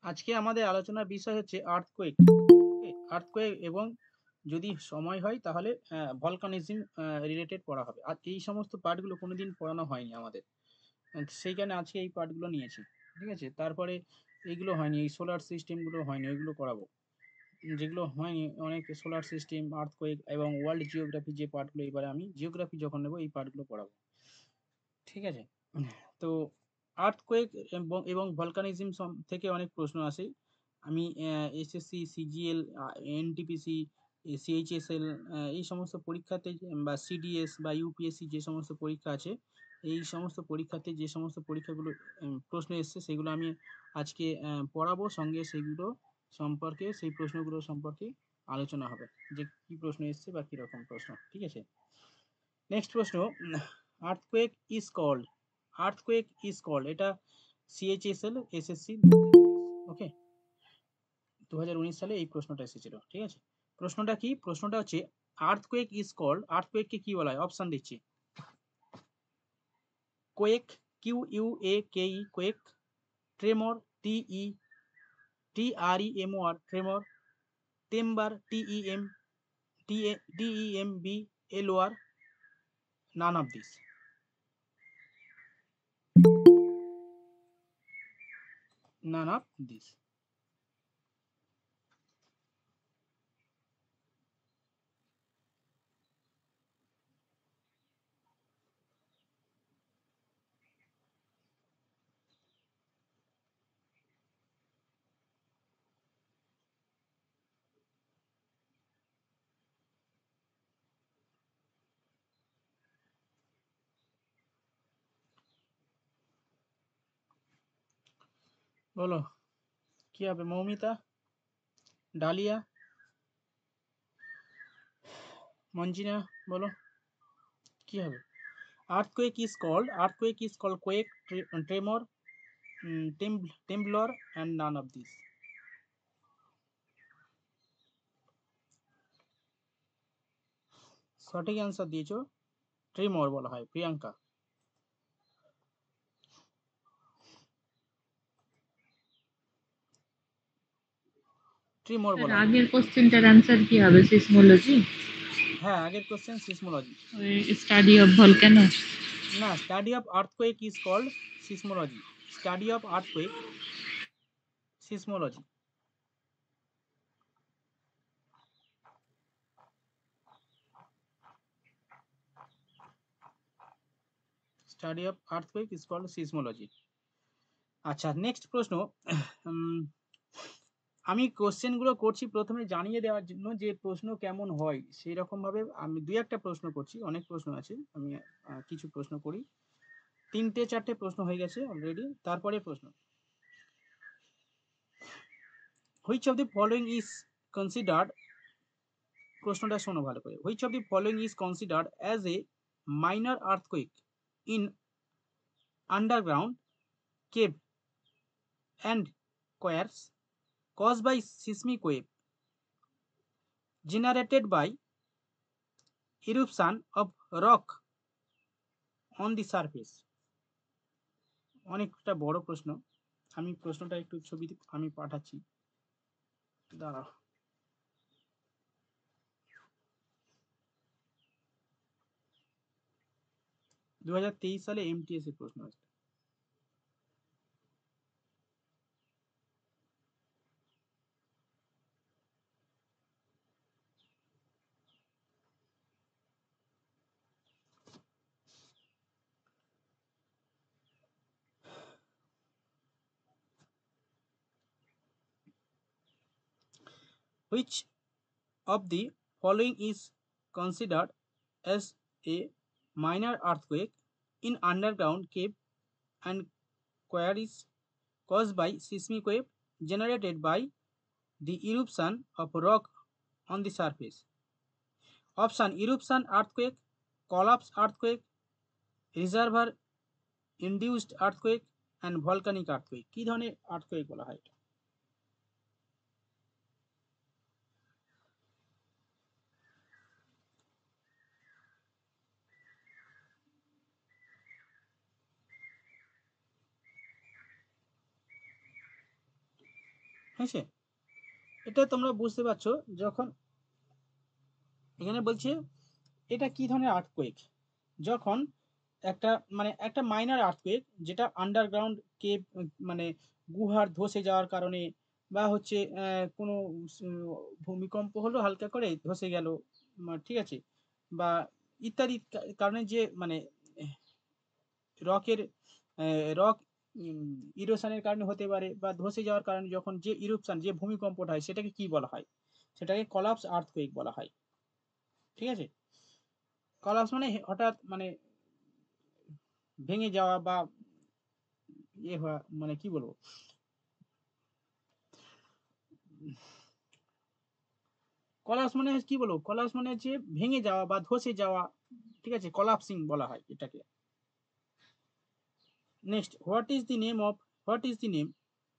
আজকে আমাদের আলোচনার বিষয় হচ্ছে আর্থকোয়েক। আর্থকোয়েক এবং যদি সময় হয় তাহলে ভলকানিজম রিলেটেড পড়া হবে। আর এই সমস্ত পার্টগুলো কোনোদিন পড়ানো হয়নি আমাদের। সেই কারণে আজকে এই পার্টগুলো নিয়েছি। ঠিক আছে? তারপরে এইগুলো হয়নি, এই সোলার সিস্টেমগুলো হয়নি, ওইগুলো করাবো। যেগুলো হয়নি অনেক সোলার সিস্টেম, আর্থকোয়েক এবং ওয়ার্ল্ড জিওগ্রাফি যে পার্টগুলো, এবারে আমি জিওগ্রাফি যখন নেবো এই পার্টগুলো পড়াবো। ঠিক আছে? তো আর্থকোয়েক এবং ভলকানিজম থেকে অনেক প্রশ্ন আসে। আমি এসএসসি, সিজিএল, এনটিপিসি, সিএইচএসএল এই সমস্ত পরীক্ষাতে বা সিডিএস বা ইউপিএসসি যে সমস্ত পরীক্ষা আছে, এই সমস্ত পরীক্ষাতে যে সমস্ত পরীক্ষাগুলো প্রশ্ন এসছে সেগুলো আমি আজকে পড়াবো, সঙ্গে সেগুলো সম্পর্কে, সেই প্রশ্নগুলো সম্পর্কে আলোচনা হবে যে কি প্রশ্ন এসছে বা কীরকম প্রশ্ন। ঠিক আছে? নেক্সট প্রশ্ন, earthquake is called, earthquake is called, এটা সিএইচএসএল এসএসসি, ওকে, 2019 সালে এই প্রশ্নটা এসেছিল। ঠিক আছে? প্রশ্নটা কি? প্রশ্নটা হচ্ছে আর্থকোয়েক ইজ কল্ড, আর্থকোয়েককে কি বলা হয়? অপশন দিচ্ছি, quake, Q U A K E, quake, tremor, TREMOR, tremor, temblor, TEMBLOR, none of this. None of this. বলো কি হবে? মৌমিতা, ডালিয়া, মঞ্জিনা, বলো কি হবে? Earthquake is called quake, tremor, temblor and none of these. সঠিক অ্যান্সার দিয়েছো, tremor বলা হয়। প্রিয়াঙ্কা, ট্রেমর বলা হয়। আগের কোশ্চেনটার অ্যান্সার কি হবে? সিসমোলজি? হ্যাঁ, আগের question seismology. Study of volcano? না, study of earthquake is called seismology. Study of earthquake, seismology. Study of earthquake is called seismology. আচ্ছা, নেক্সট প্রশ্ন। আমি কোশ্চেনগুলো করছি প্রথমে জানিয়ে দেওয়ার জন্য যে প্রশ্ন কেমন হয়, সেই রকমভাবে আমি দুই একটা প্রশ্ন করছি, অনেক প্রশ্ন আছে, আমি কিছু প্রশ্ন করি। 3-4টে প্রশ্ন হয়ে গেছে অলরেডি। তারপরে প্রশ্ন, which of the following is considered, প্রশ্নটা শোনো ভালো করে, which of the following is considered as a minor earthquake in underground cave and quartz caused by seismic wave generated by eruption of rock on the surface. অনেকটা বড় প্রশ্ন, আমি প্রশ্নটা একটু ছবি আমি পাঠাচ্ছি, দাঁড়াও। 2023 সালে MTS এর প্রশ্ন আছে। Which of the following is considered as a minor earthquake in underground cave and quarries caused by seismic wave generated by the eruption of rock on the surface? Option: eruption earthquake, collapse earthquake, reservoir induced earthquake and volcanic earthquake. কি ধরনের earthquake বলা হয়? হয়েছে? এটা তোমরা বুঝতে পারছো যখন এখানে বলছে এটা কি ধরনের আর্থকোয়েক, যখন একটা মাইনর আর্থকোয়েক যেটা আন্ডারগ্রাউন্ড কেভ, মানে গুহার ধসে যাওয়ার কারণে, বা হচ্ছে কোনো ভূমিকম্প হলো হালকা করে ধসে গেল, ঠিক আছে, বা ইত্যাদি কারণে যে মানে রকের রক ইরোশনের কারণে হতে পারে, বা ধসে যাওয়ার কারণে যখন যে ইরুপশন যে ভূমিকম্পটা হয় সেটাকে কি বলা হয়? সেটাকে কলাপস আর্থকোয়েক বলা হয়। ঠিক আছে, কলাপস মানে হঠাৎ মানে ভেঙে যাওয়া বা ইয়ে হওয়া, মানে কি বলবো, কলাপস মানে কি বলবো, কলাপস মানে হচ্ছে ভেঙে যাওয়া বা ধসে যাওয়া। ঠিক আছে, কলাপসিং বলা হয় এটাকে। Next, what is the name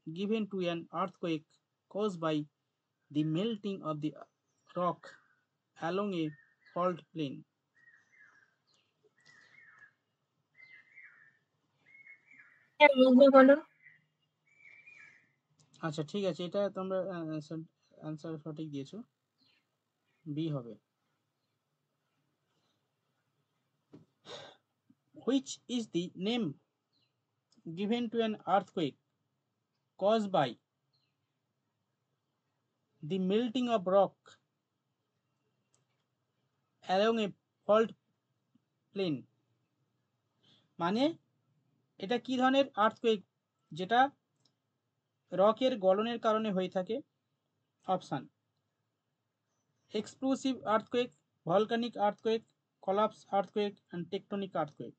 given to an earthquake caused by the melting of the rock along a fault plane? বলো। আচ্ছা ঠিক আছে, এটা তোমরা অ্যান্সার সঠিক দিয়েছো, বি হবে। Which is the name given to an earthquake caused by the melting of rock along a fault plane? মানে এটা কি ধরনের আর্থকোয়েক যেটা রকের গলনের কারণে হয়ে থাকে? Option: explosive earthquake, volcanic earthquake, collapse earthquake and tectonic earthquake.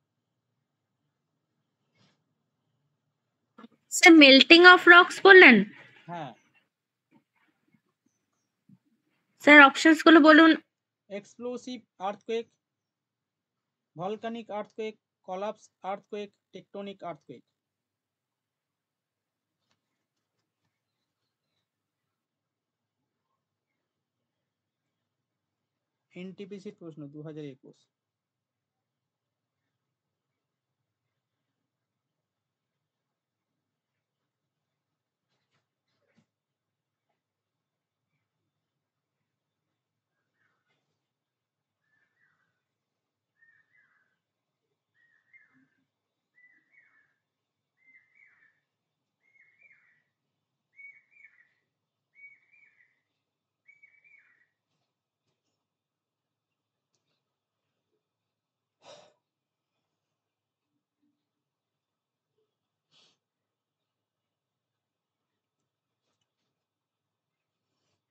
Sir melting of rocks বললেন? হ্যাঁ, স্যার অপশনস গুলো বলুন। Explosive earthquake, volcanic earthquake, collapse earthquake, tectonic earthquake. এনটিপিসির প্রশ্ন 2021।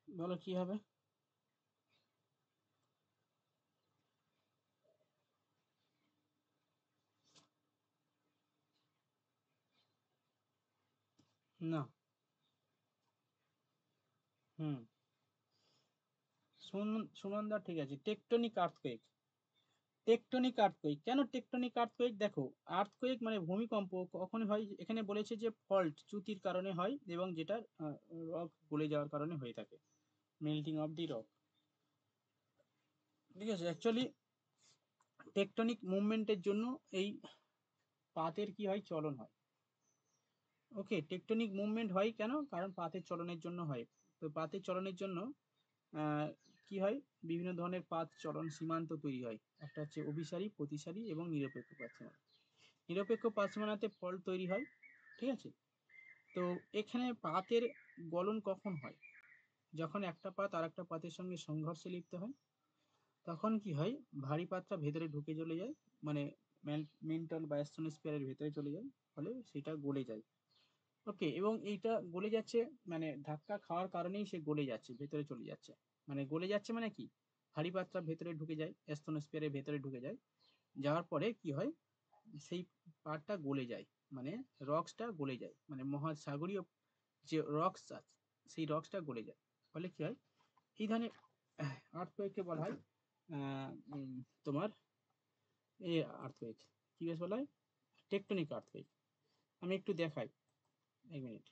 বলো কি হবে? না। হুম, সুনন্দা ঠিক আছে, টেকটনিক আর্থকোয়েক। টেকটনিক আর্থকোয়েক কেন টেকটনিক আর্থকোয়েক? দেখো, আর্থকোয়েক মানে ভূমিকম্প কখন হয়, এখানে বলেছে যে ফল্ট চ্যুতির কারণে হয়, এবং যেটা রক গলে যাওয়ার কারণে হয়ে থাকে, মেল্টিং অফ দি রক। ঠিক আছে, অ্যাকচুয়ালি টেকটনিক মুভমেন্টের জন্য এই পাতের কি হয়, চলন হয়। ওকে, টেকটনিক মুভমেন্ট হয় কেন? কারণ পাতের চলনের জন্য হয়। তো পাতের চলনের জন্য কি হয়, বিভিন্ন ধরনের পাত চলন সীমান্ত তৈরি হয়। একটা হচ্ছে অভিসারী, প্রতিসারী এবং নিরপেক্ষ পাত সীমানা। নিরপেক্ষ পাত সীমানাতে ফল্ট তৈরি হয়। ঠিক আছে, তো এখানে পাতের গলন কখন হয়? যখন একটা পাত আর একটা পাতের সঙ্গে সংঘর্ষে লিপ্ত হয়, তখন কি হয়, ভারী পাতটা ভেতরে ঢুকে চলে যায়, মানে মেন্টাল বা স্টোনোস্ফিয়ারের ভেতরে চলে যায়, ফলে সেটা গলে যায়। ওকে, এবং এইটা গলে যাচ্ছে মানে ধাক্কা খাওয়ার কারণেই সে গলে যাচ্ছে, ভেতরে চলে যাচ্ছে। মানে গলে যাচ্ছে মানে কি, ভারী পাতটা ভেতরে ঢুকে যায়, স্টোনোস্ফিয়ারের ভেতরে ঢুকে যায়, যাওয়ার পরে কি হয়, সেই পার্টটা গলে যায়, মানে রক্সটা গলে যায়, মানে মহাসাগরীয় যে রক্স আছে সেই রক্সটা গলে যায়। ফলে কি হয়, এই ধরনের আর্থকোয়েককে বলা হয় তোমার এ আর্থকোয়েক, কি বেশ বলা হয়, টেকটনিক আর্থকোয়েক। আমি একটু দেখাই, এক মিনিট।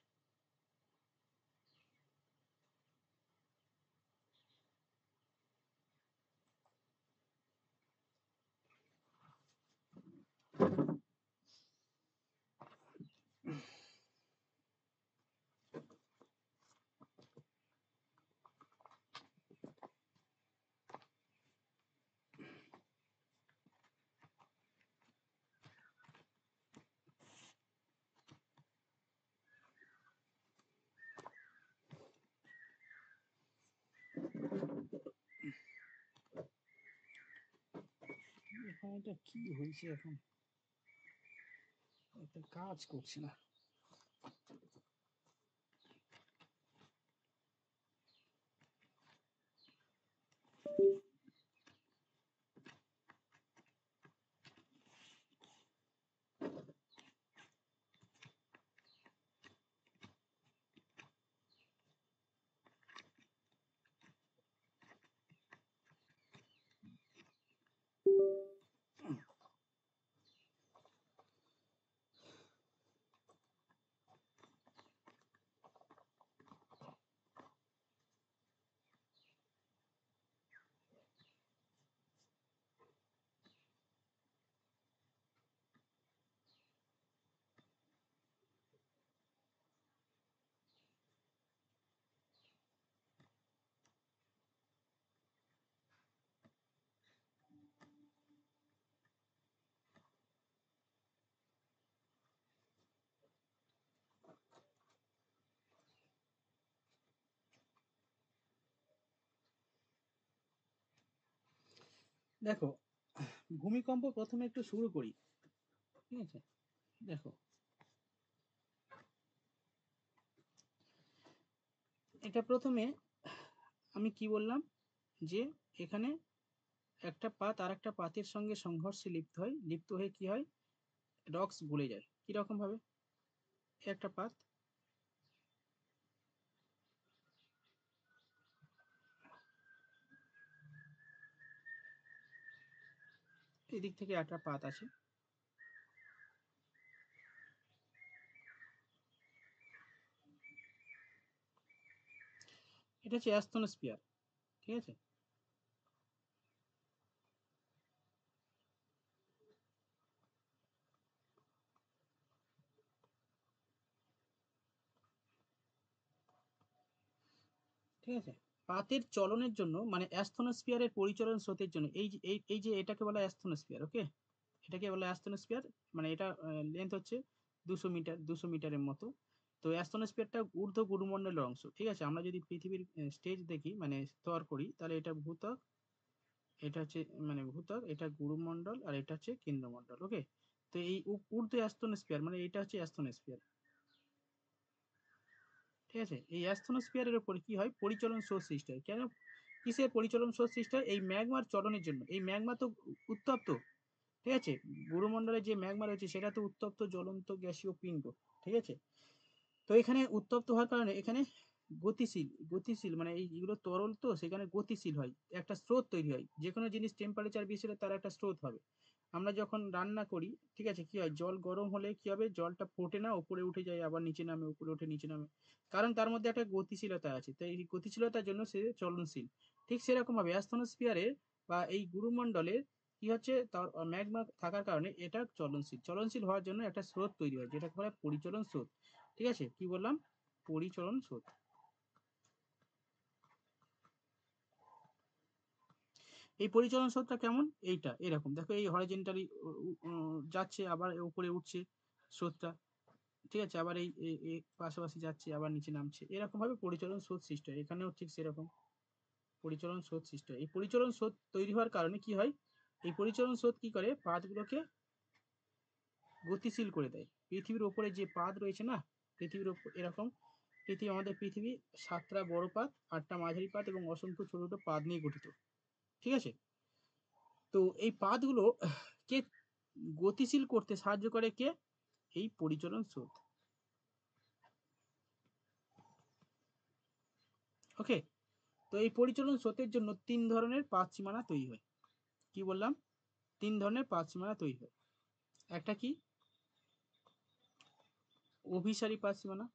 এটা কি হয়েছে এখন? এটা কাজ করছে না। দেখো, ভূমিকম্প প্রথমে একটু শুরু করি, ঠিক আছে? দেখো, এটা প্রথমে আমি কি বললাম, যে এখানে একটা পাত আর একটা পাতের সঙ্গে সংঘর্ষে লিপ্ত হয়, লিপ্ত হয়ে কি হয়, রক্স গলে যায়। কিরকম ভাবে? একটা পাত, এদিক থেকে একটা পাত আছে, এটা হচ্ছে অ্যাস্তনোস্ফিয়ার, ঠিক আছে? ঠিক আছে, পাতের চলনের জন্য মানে অ্যাস্তনোস্ফিয়ারের পরিচলন স্রোতের জন্য এই যে এটাকে বলা অ্যাস্তনোস্ফিয়ার, ওকে? এটাকে বলা অ্যাস্তনোস্ফিয়ার, মানে এটা লেন্থ হচ্ছে 200 মিটার, 200 মিটারের মতো। তো অ্যাস্তনোস্ফিয়ারটা ঊর্ধ্ব গুরুমণ্ডলের অংশ, ঠিক আছে? আমরা যদি পৃথিবীর স্টেজ দেখি, মানে স্তর করি, তাহলে এটা ভূত্বক, এটা হচ্ছে মানে ভূত্বক, এটা গুরুমণ্ডল, আর এটা হচ্ছে কেন্দ্রমণ্ডল, ওকে? তো এই ঊর্ধ্ব অ্যাস্তনোস্ফিয়ার মানে এটা হচ্ছে অ্যাস্তনোস্ফিয়ার, ঠিক আছে? এই অ্যাস্তনোস্ফিয়ারের উপর কি হয়, পরিচলন স্রোত সৃষ্টি হয়। কেন, কিসের পরিচলন স্রোত সৃষ্টি হয়? এই ম্যাগমার চলনের জন্য। এই ম্যাগমা তো উত্তপ্ত, ঠিক আছে? গুরুমণ্ডলে যে ম্যাগমা রয়েছে সেটা তো উত্তপ্ত জ্বলন্ত গ্যাসীয় পিণ্ড, ঠিক আছে? তো এখানে উত্তপ্ত হওয়ার কারণে এখানে গতিশীল মানে এইগুলো তরল, তো সেখানে গতিশীল হয়, একটা স্রোত তৈরি হয়। যে কোনো জিনিস টেম্পারেচার বেশি হলে তার একটা স্রোত হবে। আমরা যখন রান্না করি, ঠিক আছে, কি হয়, জল গরম হলে কি হবে, জলটা ফোটে না, উপরে উঠে যায়, আবার নিচে নামে, উপরে উঠে নিচে নামে, কারণ তার মধ্যে একটা গতিশীলতা আছে। তাই এই গতিশীলতার জন্য সে চলনশীল। ঠিক সেরকম ভাবে অ্যাস্তনোস্ফিয়ারের বা এই গুরুমণ্ডলের কি হচ্ছে, তার ম্যাগমা থাকার কারণে এটা চলনশীল হওয়ার জন্য একটা স্রোত তৈরি হয়, যেটাকে বলে পরিচলন স্রোত। ঠিক আছে, কি বললাম, পরিচলন স্রোত। এই পরিচলন স্রোতটা কেমন, এইটা এরকম দেখো, এই হরাইজন্টালি যাচ্ছে, আবার উপরে উঠছে স্রোতটা, ঠিক আছে? আবার এই পাশাপাশি যাচ্ছে, আবার নিচে নামছে, এরকম ভাবে পরিচলন স্রোত সৃষ্টি হয়। এখানেও ঠিক সেরকম পরিচলন স্রোত সৃষ্টি হয়। এই পরিচলন স্রোত তৈরি হওয়ার কারণে কি হয়, এই পরিচলন স্রোত কি করে, পাতগুলোকে গতিশীল করে দেয়। পৃথিবীর ওপরে যে পাত রয়েছে না, পৃথিবীর ওপর এরকম, আমাদের পৃথিবী 7টা বড় পাত, 8টা মাঝারি পাত এবং অসংখ্য ছোট ছোট পাত নিয়ে গঠিত, ঠিক আছে? তো এই পাতগুলো কে গতিশীল করতে সাহায্য করে, কে, এই পরিচলন স্রোত, ওকে? তো এই পরিচলন স্রোতের জন্য 3 ধরনের পাত সীমানা তৈরি হয়। কি বললাম, 3 ধরনের পাত সীমানা তৈরি হয়। একটা কি, অভিসারী পাত সীমানা,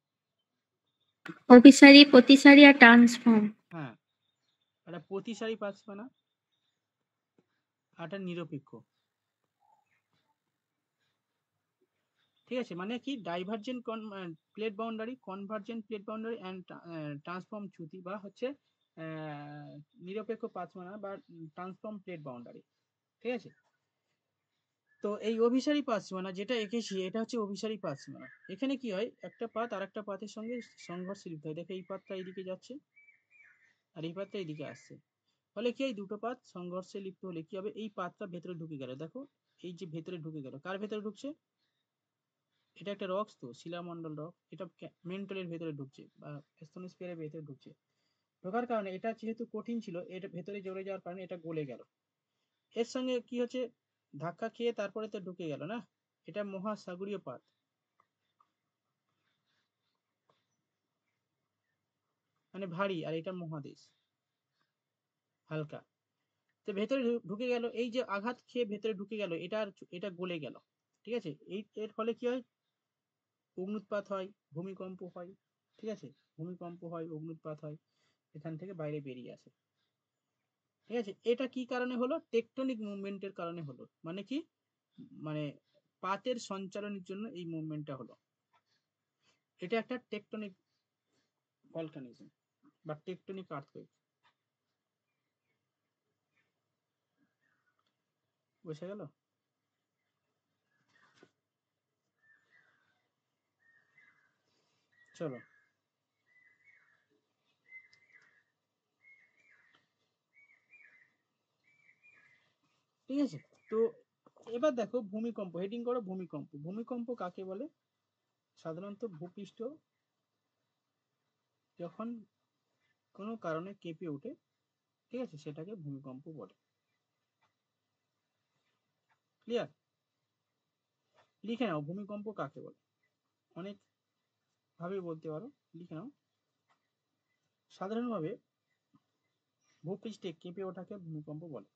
অভিসারী, প্রতিসারী আর ট্রান্সফর্ম। হ্যাঁ, একটা প্রতিসারী পাত সীমানা, আর একটা নিরপেক্ষ, ঠিক আছে? মানে কি, divergent plate boundary, convergent plate boundary and transform চ্যুতি, বা হচ্ছে নিরপেক্ষ পাত সীমানা বা ট্রান্সফর্ম প্লেট বাউন্ডারি, ঠিক আছে? তো এই অভিসারী পাত সীমানা যেটা এঁকেছি, এটা হচ্ছে অভিসারী পাত সীমানা। এখানে কি হয়, একটা পাত আর একটা পাতের সঙ্গে সংঘর্ষে লিপ্ত হয়। দেখো, এই পাতটা এইদিকে যাচ্ছে আর এই পাতটা এইদিকে আসছে। ফলে কি, এই দুটো পাত সংঘর্ষে লিপ্ত হলে কি হবে, এই পাতটা ভেতরে ঢুকে গেল। দেখো এই যে ভেতরে ঢুকে গেল, কার ভেতরে ঢুকছে, এটা একটা রক্স তো, শিলামণ্ডল রক, এটা মেন্টলের ভেতরে ঢুকছে বা স্তনোস্ফিয়ারের ভেতরে ঢুকছে। ঢোকার কারণে এটা যেহেতু কঠিন ছিল, এটা ভেতরে জড়ে যাওয়ার কারণে এটা গলে গেল। এর সঙ্গে কি হচ্ছে, ধাক্কা খেয়ে তারপরে তো ঢুকে গেল না, এটা মহাসাগরীয় পাত, মানে ভারী, আর এটা মহাদেশ হালকা। তো ভেতরে ঢুকে গেল, এই যে আঘাত খেয়ে ভেতরে ঢুকে গেল, এটা গলে গেল। ঠিক আছে, এর ফলে কি হয়, অগ্নুৎপাত হয়, ভূমিকম্প হয়। ঠিক আছে, ভূমিকম্প হয়, অগ্নুৎপাত হয়, এখান থেকে বাইরে বেরিয়ে আসে। ঠিক আছে, এটা কি কারণে হলো, টেকটনিক মুভমেন্টের কারণে হলো। মানে কি, মানে পাতের সঞ্চালনের জন্য এই মুভমেন্টটা হলো। এটা একটা টেকটনিক ভলকানিজম বা টেকটনিক আর্থকোয়েক। বোঝা গেল? চলো, ঠিক আছে। তো এবার দেখো ভূমিকম্প, হেডিং করো ভূমিকম্প। ভূমিকম্প কাকে বলে? সাধারণত ভূপৃষ্ঠ যখন কোনো কারণে কেঁপে ওঠে, ঠিক আছে, সেটাকে ভূমিকম্প বলে। ক্লিয়ার? লিখে নাও ভূমিকম্প কাকে বলে, অনেক ভাবে বলতে পারো, লিখে নাও। সাধারণভাবে ভূপৃষ্ঠে কেঁপে ওঠাকে ভূমিকম্প বলে।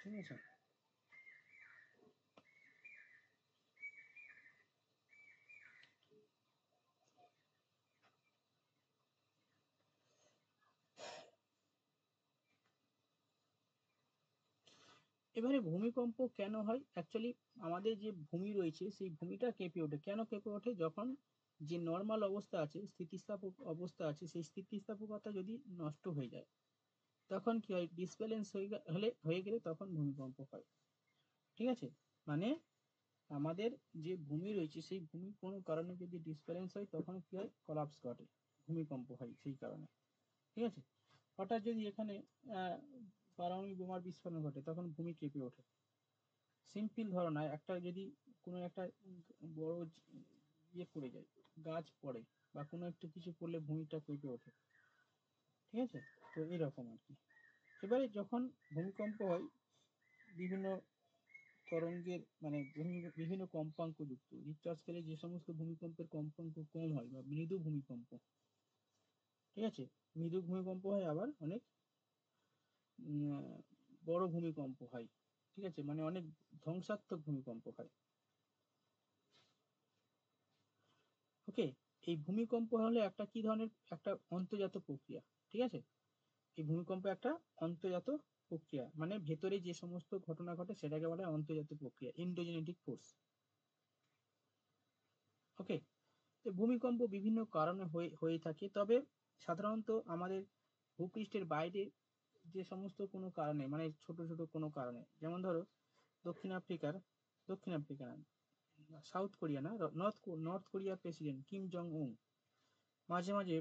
ঠিক আছে, এবারে ভূমিকম্প কেন হয়, অ্যাকচুয়ালি আমাদের যে ভূমি রয়েছে সেই ভূমিটা কেঁপে ওঠে। কেন কেঁপে ওঠে? যখন যে নর্মাল অবস্থা আছে, স্থিতিস্থাপক অবস্থা আছে, সেই স্থিতিস্থাপকতা যদি নষ্ট হয়ে যায়, তখন কি হয়, ডিসব্যালেন্স হয়ে গেলে তখন ভূমিকম্প হয়। ঠিক আছে, মানে আমাদের যে ভূমি রয়েছে সেই ভূমি কোনো কারণে যদি ডিসব্যালেন্স হয়, তখন কি হয়, কলাপস ঘটে, ভূমিকম্প হয় সেই কারণে। ঠিক আছে, হঠাৎ যদি এখানে আহ পারমাণবিক বোমার বিস্ফোরণ ঘটে, তখন ভূমি কেঁপে ওঠে। সিম্পল ধারণা, একটা যদি কোনো একটা বড় ইয়ে পড়ে যায়, গাছ পড়ে বা কোনো একটা কিছু পড়লে ভূমিটা কেঁপে ওঠে। ঠিক আছে, তো এরকম আর কি। এবারে যখন ভূমিকম্প হয়, বিভিন্ন তরঙ্গের মানে বিভিন্ন কম্পাঙ্ক যুক্ত, রিক্টার স্কেলে যে সমস্ত ভূমিকম্পের কম্পাঙ্ক কম হয় বা মৃদু ভূমিকম্প, ঠিক আছে, মৃদু ভূমিকম্প হয়, আবার অনেক বড় ভূমিকম্প হয়। ঠিক আছে, মানে অনেক ধ্বংসাত্মক ভূমিকম্প হয়। ওকে, এই ভূমিকম্প হলে একটা কি ধরনের, একটা অন্তর্জাত প্রক্রিয়া। ঠিক আছে, এই ভূমিকম্প একটা অন্তর্জাত প্রক্রিয়া, মানে ভেতরে যে সমস্ত ঘটনা ঘটে সেটাকে বলা হয় অন্তর্জাত প্রক্রিয়া, এন্ডোজেনেটিক ফোর্স। ওকে, তো ভূমিকম্প বিভিন্ন কারণে হয়ে থাকে, তবে সাধারণত আমাদের ভূপৃষ্ঠের বাইরে যে সমস্ত কোনো কারণে, মানে ছোট ছোট কোনো কারণে, যেমন ধরো দক্ষিণ আফ্রিকা না, সাউথ কোরিয়া না, নর্থ কোরিয়ার প্রেসিডেন্ট কিম জং উন মাঝে মাঝে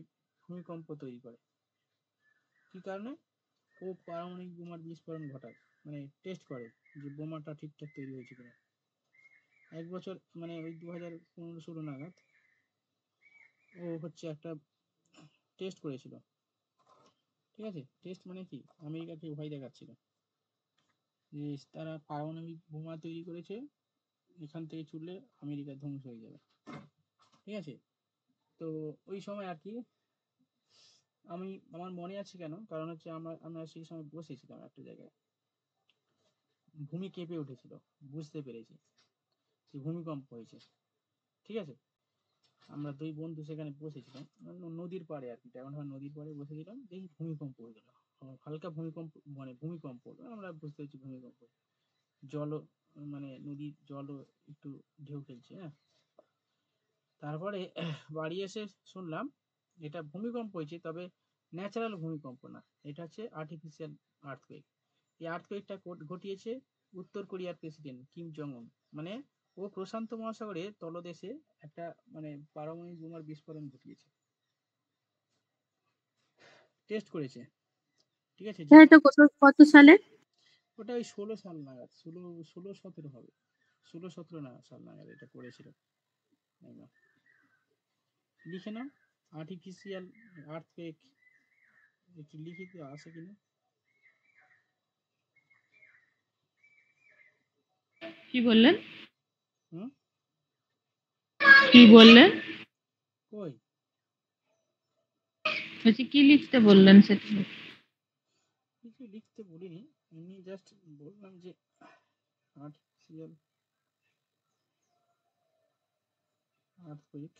ভূমিকম্প তৈরি করে। কি কারণে? ও পারমাণবিক বোমার বিস্ফোরণ ঘটায়, মানে টেস্ট করে যে বোমাটা ঠিকঠাক তৈরি হয়েছে কিনা। এক বছর মানে ওই 2015-16 নাগাদ ও হচ্ছে একটা টেস্ট করেছিল। ঠিক আছে, টেস্ট মানে কি, আমেরিকাকে ভয় দেখাচ্ছিল যে তারা পারমাণবিক বোমা তৈরি করেছে, এখান থেকে ছুটলে আমেরিকা ধ্বংস হয়ে যাবে। ঠিক আছে, তো ওই সময় আর কি, আমার মনে আছে কেন, কারণ হচ্ছে আমরা সেই সময় বসেছিলাম একটা জায়গায়, ভূমি কেঁপে উঠেছিল, বুঝতে পেরেছি যে ভূমিকম্প হয়েছে। ঠিক আছে, আমরা দুই বন্ধু সেখানে বসেছিলাম, নদীর পাড়ে আর কি, এখন নদীর পাড়ে বসেছিলাম, দেখি ভূমিকম্প হয়ে গেল, হালকা ভূমিকম্প, মানে ভূমিকম্প হলো, আমরা বুঝতে পেরেছি ভূমিকম্প। জল, মানে নদীর জলও একটু ঢেউ খেলছে, হ্যাঁ। তারপরে বাড়ি এসে শুনলাম এটা ভূমিকম্প হয়েছে, তবে ন্যাচারাল ভূমিকম্প না, এটা হচ্ছে আর্টিফিশিয়াল আর্থকুয়েক। এই আর্থকুয়েকটা ঘটিয়েছে উত্তর কোরিয়ার প্রেসিডেন্ট কিম জং উন। মানে ও প্রশান্ত মহাসাগরের তলদেশে একটা মানে পারমাণবিক বোমার বিস্ফোরণ ঘটিয়েছে, টেস্ট করেছে। ঠিক আছে, যে এটা কত সালে? ওটা ওই 16 সাল নাগাদ, 16 17 হবে, 16 17 না সাল নাগাদ এটা করেছিল। একদম। লিখে নাও, আর্টিফিশিয়াল আর্থকুয়েক, একটু লিখিত আছে কিনা। কি বললেন? হুম, কি বললেন? কই বলছি কি লিখতে বললেন সেটা? কিছু লিখতে বলিনি, এমনি জাস্ট বললাম যে আর্টিফিশিয়াল আর্থকুয়েক।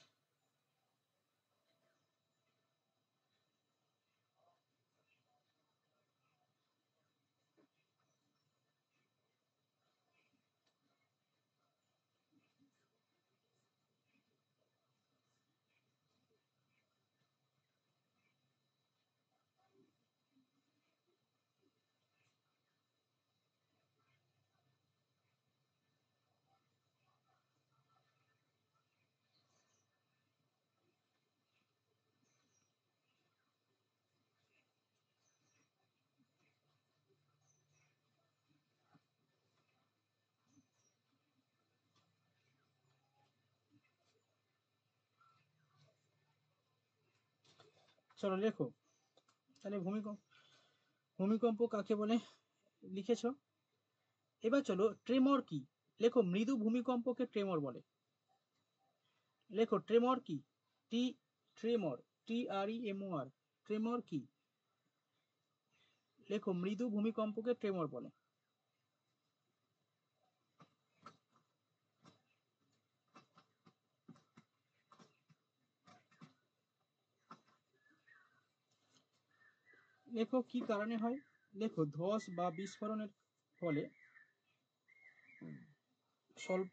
চলো লেখো তাহলে, ভূমিকম্প কাকে বলে লিখেছো। এবার চলো ট্রেমর কি, লেখো মৃদু ভূমিকম্পকে ট্রেমর বলে। লেখো ট্রেমর কি, টি ট্রেমর, TREMOR, ট্রেমর কি। লেখো মৃদু ভূমিকম্পকে ট্রেমর বলে। লেখো কি কারণে হয়। লেখো ধস বা বিস্ফোরণের ফলে স্বল্প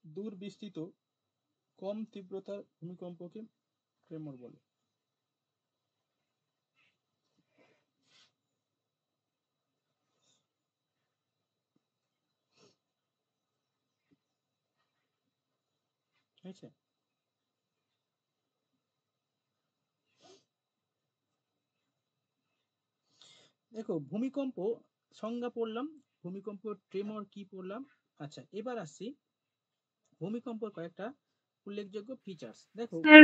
দূর বিস্তৃত কম তীব্রতার ভূমিকম্পকে ট্রেমর বলে। ঠিক আছে, দেখো ভূমিকম্প সংজ্ঞা পড়লাম, ভূমিকম্প ট্রেমর কি পড়লাম। আচ্ছা এবার আসছি ভূমিকম্পের কয়েকটা উল্লেখযোগ্য ফিচার্স। দেখো স্যার,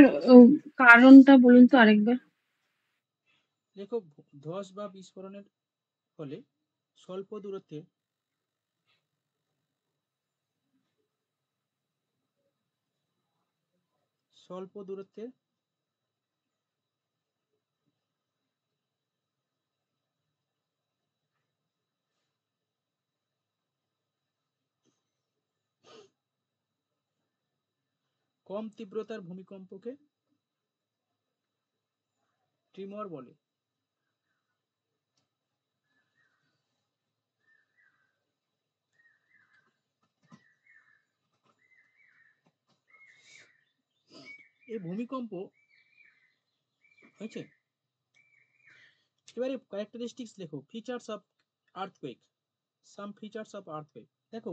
কারণটা বলুন তো আরেকবার। লেখো ধস বা বিস্ফোরণের ফলে স্বল্প দূরত্বে স্বল্প দূরত্বে কম তীব্রতার ভূমিকম্পকে ট্রিমর বলে। এই ভূমিকম্প হয়েছে। এবারে ক্যারেক্টারিস্টিক্স লেখো, features of earthquake, some features of earthquake. দেখো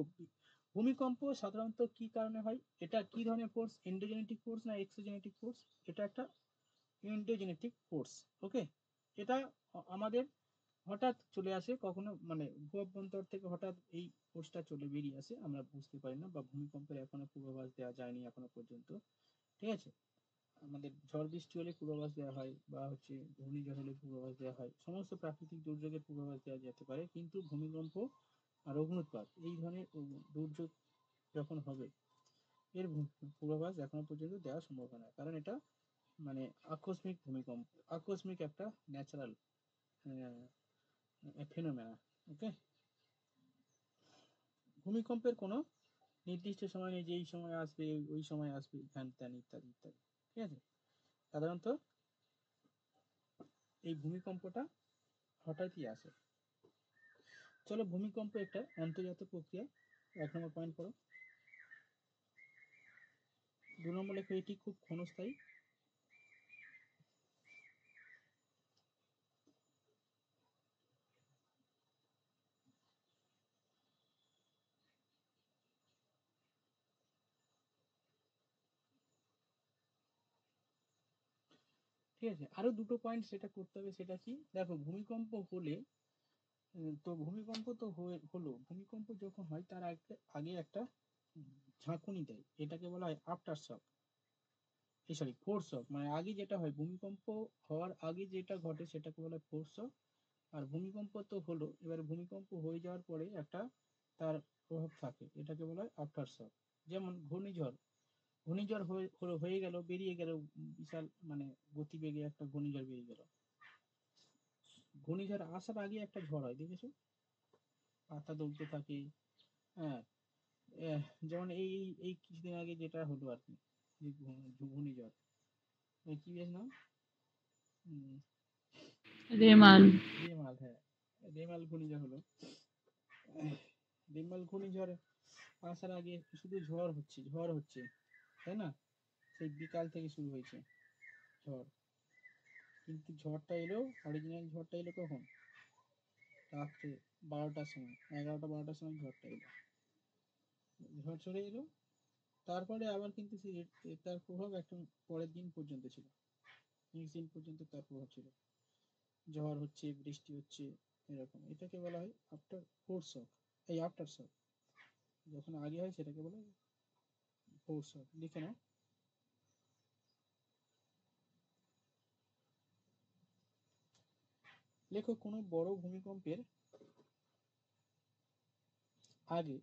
ভূমিকম্প সাধারণত কি কারণে হয়, এটা কি ধরনের ফোর্স, এন্ডোজেনেটিক ফোর্স না এক্সোজেনেটিক ফোর্স। এটা একটা এন্ডোজেনেটিক ফোর্স। ওকে, এটা আমাদের হঠাৎ চলে আসে, কখনো মানে ভূঅভ্যন্তর থেকে হঠাৎ এই ফোর্সটা চলে বেরিয়ে আসে, আমরা বুঝতে পারি না, বা ভূমিকম্পের এখনো পূর্বাভাস দেওয়া যায়নি এখনো পর্যন্ত। ঠিক আছে, আমাদের ঝড় বৃষ্টি হলে পূর্বাভাস দেওয়া হয়, বা হচ্ছে ঘূর্ণিঝড় হলে পূর্বাভাস দেওয়া হয়, সমস্ত প্রাকৃতিক দুর্যোগের পূর্বাভাস দেওয়া যেতে পারে, কিন্তু ভূমিকম্প আর অগ্নুৎপাত এই ধরনের দুর্যোগ যখন হবে, এর পূর্বাভাস এখনো পর্যন্ত দেওয়া সম্ভব হয় না, কারণ এটা মানে আকস্মিক ভূমিকম্প, আকস্মিক একটা ন্যাচারাল ফেনোমেনা। ওকে, ভূমিকম্পের কোনো নির্দিষ্ট সময় নেই যে এই সময় আসবে, ওই সময় আসবে, হ্যান ত্যান ইত্যাদি ইত্যাদি। ঠিক আছে, সাধারণত এই ভূমিকম্পটা হঠাৎই আসে। চলো ভূমিকম্প একটা আন্তর্জাতিক প্রক্রিয়া, 1 নম্বর পয়েন্ট পড়ো। 2 নম্বর লেখো এটি খুব ক্ষণস্থায়ী। ঠিক আছে, আরো দুটো পয়েন্ট সেটা করতে হবে, সেটা কি দেখো ভূমিকম্প হলে তো ভূমিকম্প তো হলো, ভূমিকম্প যখন হয় তার আগে আগে একটা ঝাঁকুনি দেয়, এটাকে বলা হয় আফটার শক, এই সরি ফোর্স শক। মানে আগে যেটা হয় ভূমিকম্প হওয়ার আগে যেটা ঘটে সেটাকে বলা হয় ফোর্স শক। আর ভূমিকম্প তো হলো, এবার ভূমিকম্প হয়ে যাওয়ার পরে একটা তার প্রভাব থাকে, এটাকে বলা হয় আফটার শক। যেমন ঘূর্ণিঝড়, ঘূর্ণিঝড় হয়ে গেল, বেরিয়ে গেল, বিশাল মানে গতিবেগে একটা ঘূর্ণিঝড় বেরিয়ে গেল। ঘূর্ণিঝড় আসার আগে একটা ঝড় হয়, দেখেছো, পাতা দুলতে থাকে। হ্যাঁ, যেমন এই এই এই কিছুদিন আগে যেটা হলো আর কি, যে ঘূর্ণিঝড়, ওই কি বেশ নাম, উম, রেমাল। রেমাল, হ্যাঁ, রেমাল ঘূর্ণিঝড় হলো। রেমাল ঘূর্ণিঝড় আসার আগে শুধু ঝড় হচ্ছে ঝড় হচ্ছে, তাই না, সেই বিকাল থেকে শুরু হয়েছে ঝড়। কিন্তু ঝড়টা এলো, অরিজিনাল ঝড়টা এলো কখন, রাত্রে 12টার সময়, 11টা 12টার সময় ঝড়টা এলো, ঝড় চলে এলো। তারপরে আবার কিন্তু তার প্রভাব একটা পরের দিন পর্যন্ত ছিল, নেক্সট দিন পর্যন্ত তার প্রভাব ছিল, ঝড় হচ্ছে, বৃষ্টি হচ্ছে, এরকম। এটাকে বলা হয় আফটার ফোর্স শক, এই আফটার শক। যখন আগে হয় সেটাকে বলা হয় ফোর্স শক, লিখে নাও। লেখো কোনো বড় ভূমিকম্পের আগে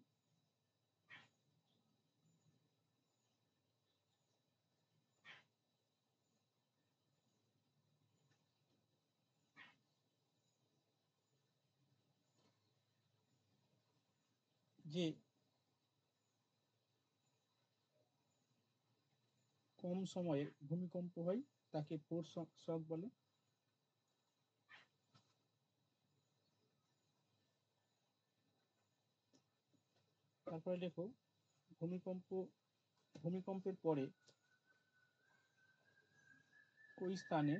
যে কম সময়ে ভূমিকম্প হয় তাকে ফোর্স শক বলে। তারপরে লেখো ভূমিকম্প, ভূমিকম্পের পরে ওই স্থানে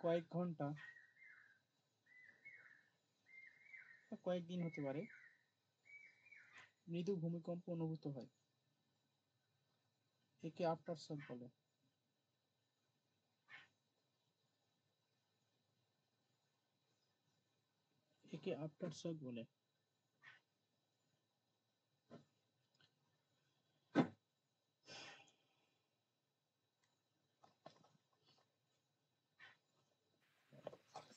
কয়েক ঘন্টা বা কয়েকদিন হতে পারে মৃদু ভূমিকম্প অনুভূত হয়, একে আফটার শক বলে। একে আফটার শক বলে।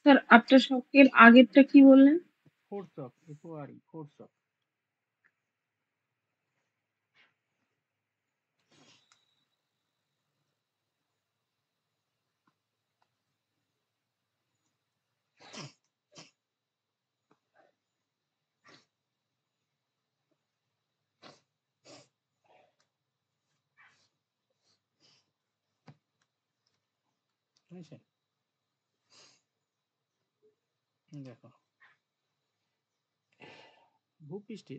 স্যার আফটার শকের আগেরটা কি বললেন? ফোর্স শক, এফওআরই, ফোর্স শক। বুঝেছেন, দেখো ভূপৃষ্ঠে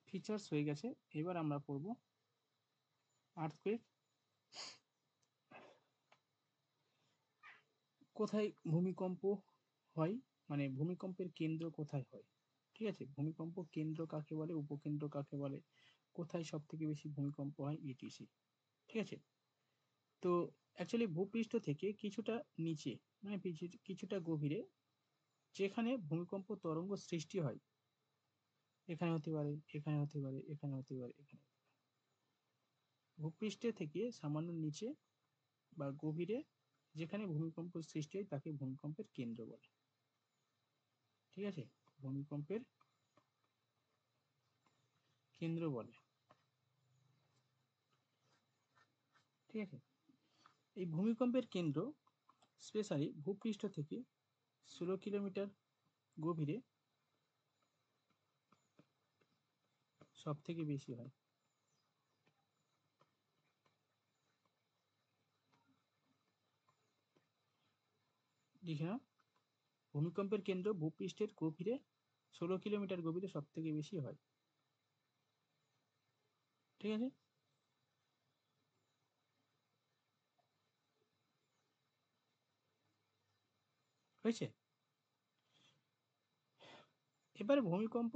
ফিচার্স হয়ে গেছে, এবার আমরা পড়ব আর্থকুয়েক। কোথায় ভূমিকম্প হয়, মানে ভূমিকম্পের কেন্দ্র কোথায় হয়, ঠিক আছে, ভূমিকম্প কেন্দ্র কাকে বলে, উপকেন্দ্র কাকে বলে, কোথায় সব থেকে বেশি ভূমিকম্প হয়, ইটিসি। ঠিক আছে, তো অ্যাকচুয়ালি ভূপৃষ্ঠ থেকে কিছুটা নিচে, মানে কিছুটা গভীরে যেখানে ভূমিকম্প তরঙ্গ সৃষ্টি হয়, এখানে হতে পারে, এখানে হতে পারে, এখানে হতে পারে, এখানে, ভূপৃষ্ঠ থেকে সামান্য নিচে বা গভীরে যেখানে ভূমিকম্প সৃষ্টি হয় তাকে ভূমিকম্পের কেন্দ্র বলে। ঠিক আছে, ভূমিকম্পের কেন্দ্র বলে। ঠিক আছে, এই ভূমিকম্পের কেন্দ্র স্পেশালি ভূপৃষ্ঠ থেকে 16 কিলোমিটার গভীরে সব থেকে বেশি হয়। লিখে নাও, ভূমিকম্পের কেন্দ্র ভূপৃষ্ঠের গভীরে 16 কিলোমিটার গভীরে সব থেকে বেশি হয়। ঠিক আছে, হয়েছে। এবারে ভূমিকম্প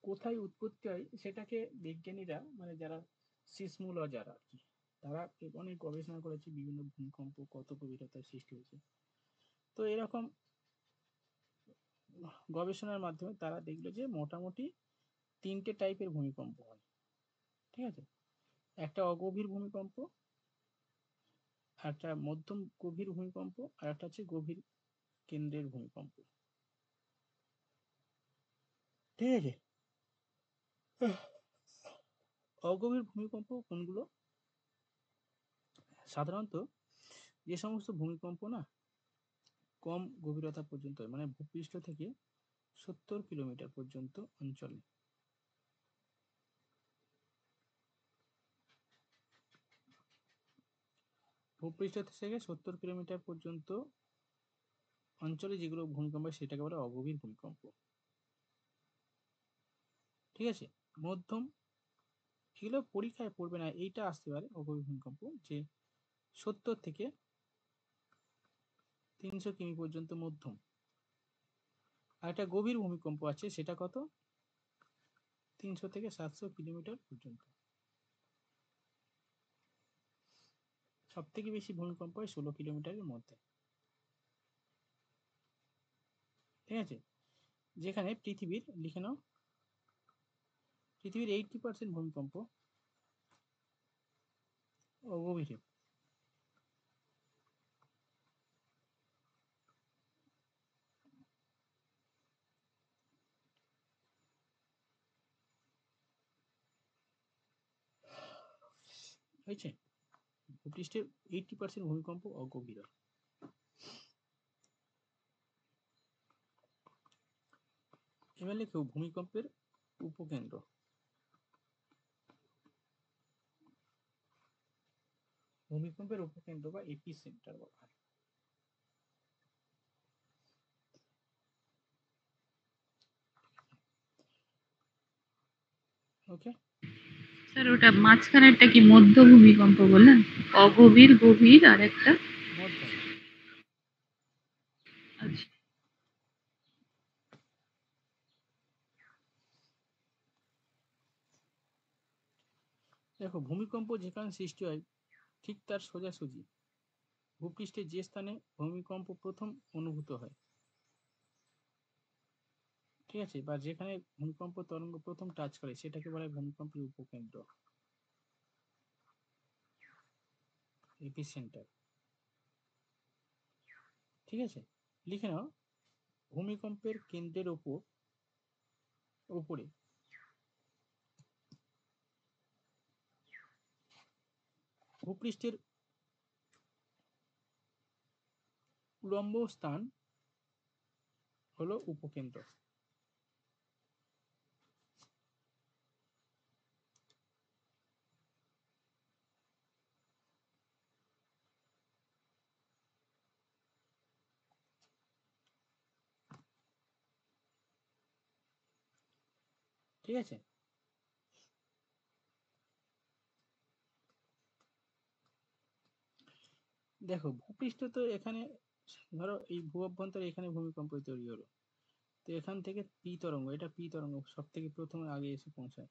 কোথায় উৎপত্তি হয় সেটাকে বিজ্ঞানীরা মানে যারা সিসমোলজার আর কি, তারা অনেক গবেষণা করেছে বিভিন্ন ভূমিকম্প কত গভীরতায় সৃষ্টি হয়েছে। তো এরকম গবেষণার মাধ্যমে তারা দেখলো যে মোটামুটি 3টে টাইপের ভূমিকম্প হয়। ঠিক আছে, একটা অগভীর ভূমিকম্প, একটা মধ্যম গভীর ভূমিকম্প, আর একটা হচ্ছে গভীর কেন্দ্রের ভূমিকম্প। ঠিক আছে, অগভীর ভূমিকম্প কোনগুলো? সাধারণত যে সমস্ত ভূমিকম্প না কম গভীরতা পর্যন্ত হয়, মানে ভূপৃষ্ঠ থেকে 70 কিলোমিটার পর্যন্ত অঞ্চলে। ভূপৃষ্ঠ থেকে 70 কিলোমিটার পর্যন্ত অঞ্চলে যেগুলো ভূমিকম্প হয় সেটাকে বলে অগভীর ভূমিকম্প। ঠিক আছে, মধ্যম, এগুলো পরীক্ষায় পড়বে না, এইটা আসতে পারে অগভীর ভূমিকম্প যে 70 থেকে 300 কিমি পর্যন্ত মধ্যম। আর একটা গভীর ভূমিকম্প আছে, সেটা কত? 300 থেকে 700 কিলোমিটার পর্যন্ত। সব থেকে বেশি ভূমিকম্প হয় 16 কিলোমিটারের মধ্যে। ঠিক আছে, যেখানে পৃথিবীর, লিখে নাও, পৃথিবীর 80% ভূমিকম্প অগভীরে। হয়েছে, ভূপৃষ্ঠের 80% ভূমিকম্প অগভীর। এবার লেখো ভূমিকম্পের উপকেন্দ্র। ভূমিকম্পের উপকেন্দ্র বা এপি সেন্টার বলা হয়। ওকে, স্যার ওটা মাঝখানেরটা কি মধ্য ভূমিকম্প বললেন? অগভীর, গভীর আর একটা? মধ্যম। আচ্ছা। দেখো, ভূমিকম্প যেখানে সৃষ্টি হয় ঠিক তার সোজাসুজি ভূপৃষ্ঠের যে স্থানে ভূমিকম্প প্রথম অনুভূত হয়, ঠিক আছে, বা যেখানে ভূমিকম্প তরঙ্গ প্রথম টাচ করে সেটাকে বলা হয় ভূমিকম্পের উপকেন্দ্র, এপিসেন্টার। ঠিক আছে, লিখে নাও, ভূমিকম্পের কেন্দ্রের উপরে ভূপৃষ্ঠের উলম্ব স্থান হলো উপকেন্দ্র। ঠিক আছে, দেখো ভূপৃষ্ঠ তো এখানে, ধরো এই ভূ অভ্যন্তরে এখানে ভূমিকম্প তৈরি হলো, তো এখান থেকে পি তরঙ্গ, এটা পি তরঙ্গ সব থেকে প্রথমে আগে এসে পৌঁছায়,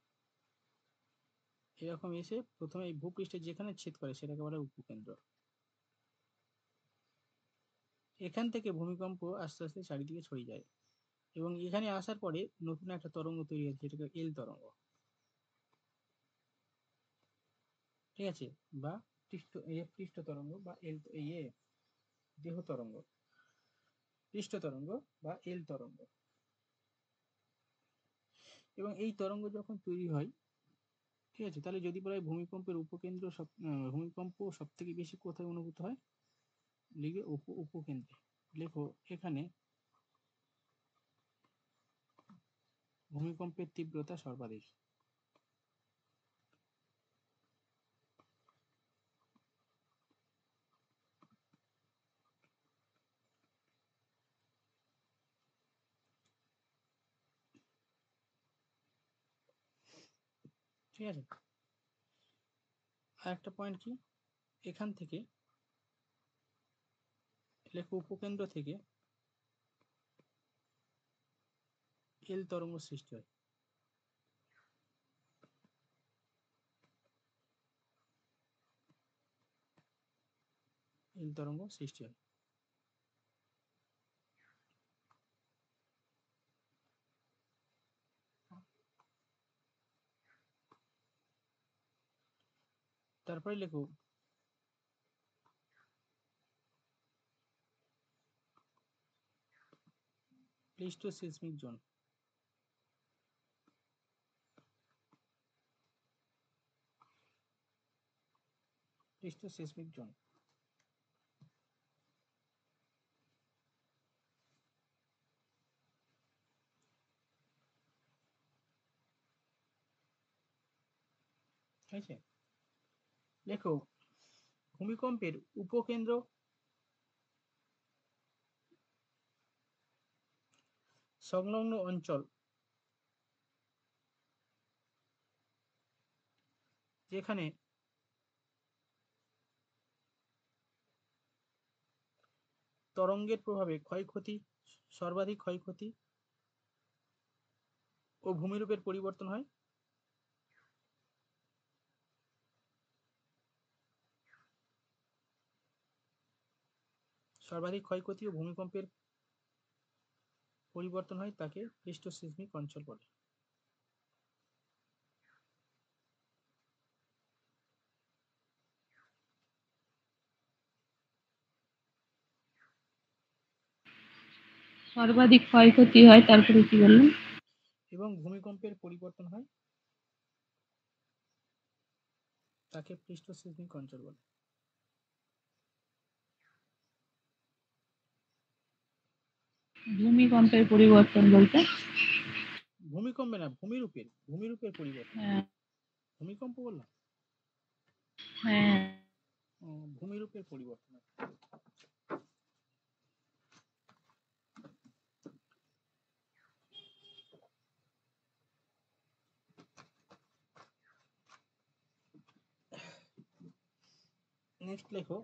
এরকম এসে প্রথমে এই ভূপৃষ্ঠে যেখানে ছেদ করে সেটাকে বলে উপকেন্দ্র। এখান থেকে ভূমিকম্প আস্তে আস্তে চারিদিকে ছড়িয়ে যায় এবং এখানে আসার পরে নতুন একটা তরঙ্গ তৈরি হচ্ছে, যেটাকে এল তরঙ্গ। ঠিক আছে, বা পৃষ্ঠ তরঙ্গ বা এল, দেহ তরঙ্গ, পৃষ্ঠ তরঙ্গ বা এল তরঙ্গ। এবং এই তরঙ্গ যখন তৈরি হয়, ঠিক আছে, তাহলে যদি বলা হয় ভূমিকম্পের উপকেন্দ্র ভূমিকম্প সব থেকে বেশি কোথায় অনুভূত হয়, লিখে উপকেন্দ্রে। লেখো এখানে ভূমিকম্পের তীব্রতা সর্বাধিক। ঠিক আছে। আর একটা পয়েন্ট কি, এখান থেকে লেখো উপকেন্দ্র থেকে এল তরঙ্গ সৃষ্টি হয়। এল তরঙ্গ সৃষ্টি হয়। তারপরে লেখো প্লিস্টোসিসমিক জোন। প্লিস্টোসিসমিক জোন ঠিক আছে। লেখো ভূমিকম্পের উপকেন্দ্র সংলগ্ন অঞ্চল যেখানে তরঙ্গের প্রভাবে সর্বাধিক ক্ষয়ক্ষতি ও ভূমিরূপের পরিবর্তন হয়। সর্বাধিক ক্ষয়ক্ষতি ও ভূমিকম্পের পরিবর্তন হয় তাকে প্লিস্টোসিসমিক অঞ্চল বলে। সর্বাধিক ক্ষয়ক্ষতি হয়, তারপরে কি বললেন? এবং ভূমিকম্পের পরিবর্তন হয় তাকে প্লিস্টোসিসমিক অঞ্চল বলে। ভূমিকম্পের পরিবর্তন বলতে? ভূমিকম্পে না, ভূমিরূপের পরিবর্তন। হ্যাঁ। ভূমিকম্প বললাম, হ্যাঁ। ভূমিরূপের পরিবর্তন। নেক্সট লেখো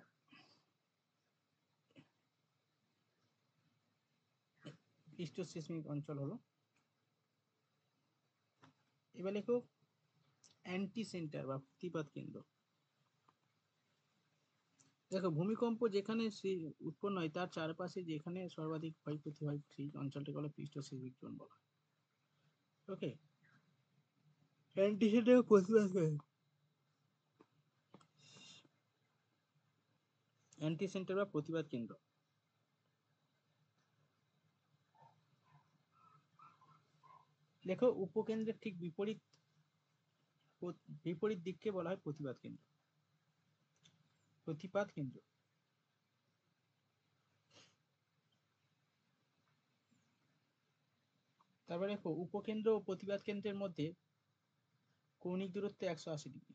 প্লিস্টোসিসমিক অঞ্চল হলো। এবার লেখো অ্যান্টি সেন্টার বা প্রতিপাত কেন্দ্র। দেখো ভূমিকম্প যেখানে উৎপন্ন হয় তার চারপাশে যেখানে সর্বাধিক ক্ষয়ক্ষতি হয় সেই অঞ্চলটাকে বলে প্লিস্টোসিসমিক জোন বলা হয়। ওকে, অ্যান্টি সেন্টার প্রতিপাত কেন্দ্র। অ্যান্টি সেন্টার বা প্রতিবাদ কেন্দ্র লেখো উপকেন্দ্রের ঠিক বিপরীত দিককে বলা হয় প্রতিবাদ কেন্দ্র। প্রতিপাত কেন্দ্র। তারপরে দেখো উপকেন্দ্র ও প্রতিবাদ কেন্দ্রের মধ্যে কৌণিক দূরত্ব 180 ডিগ্রি।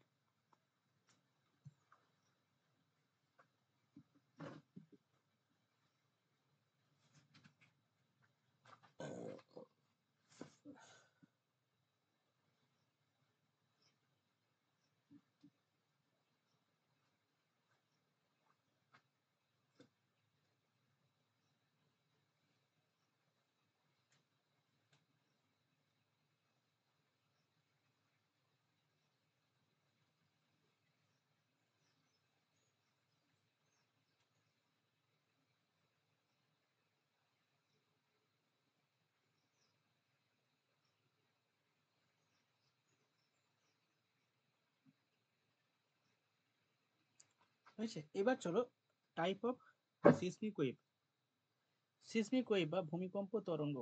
হয়েছে। এবার চলো type of seismic wave. Seismic wave বা ভূমিকম্প তরঙ্গ,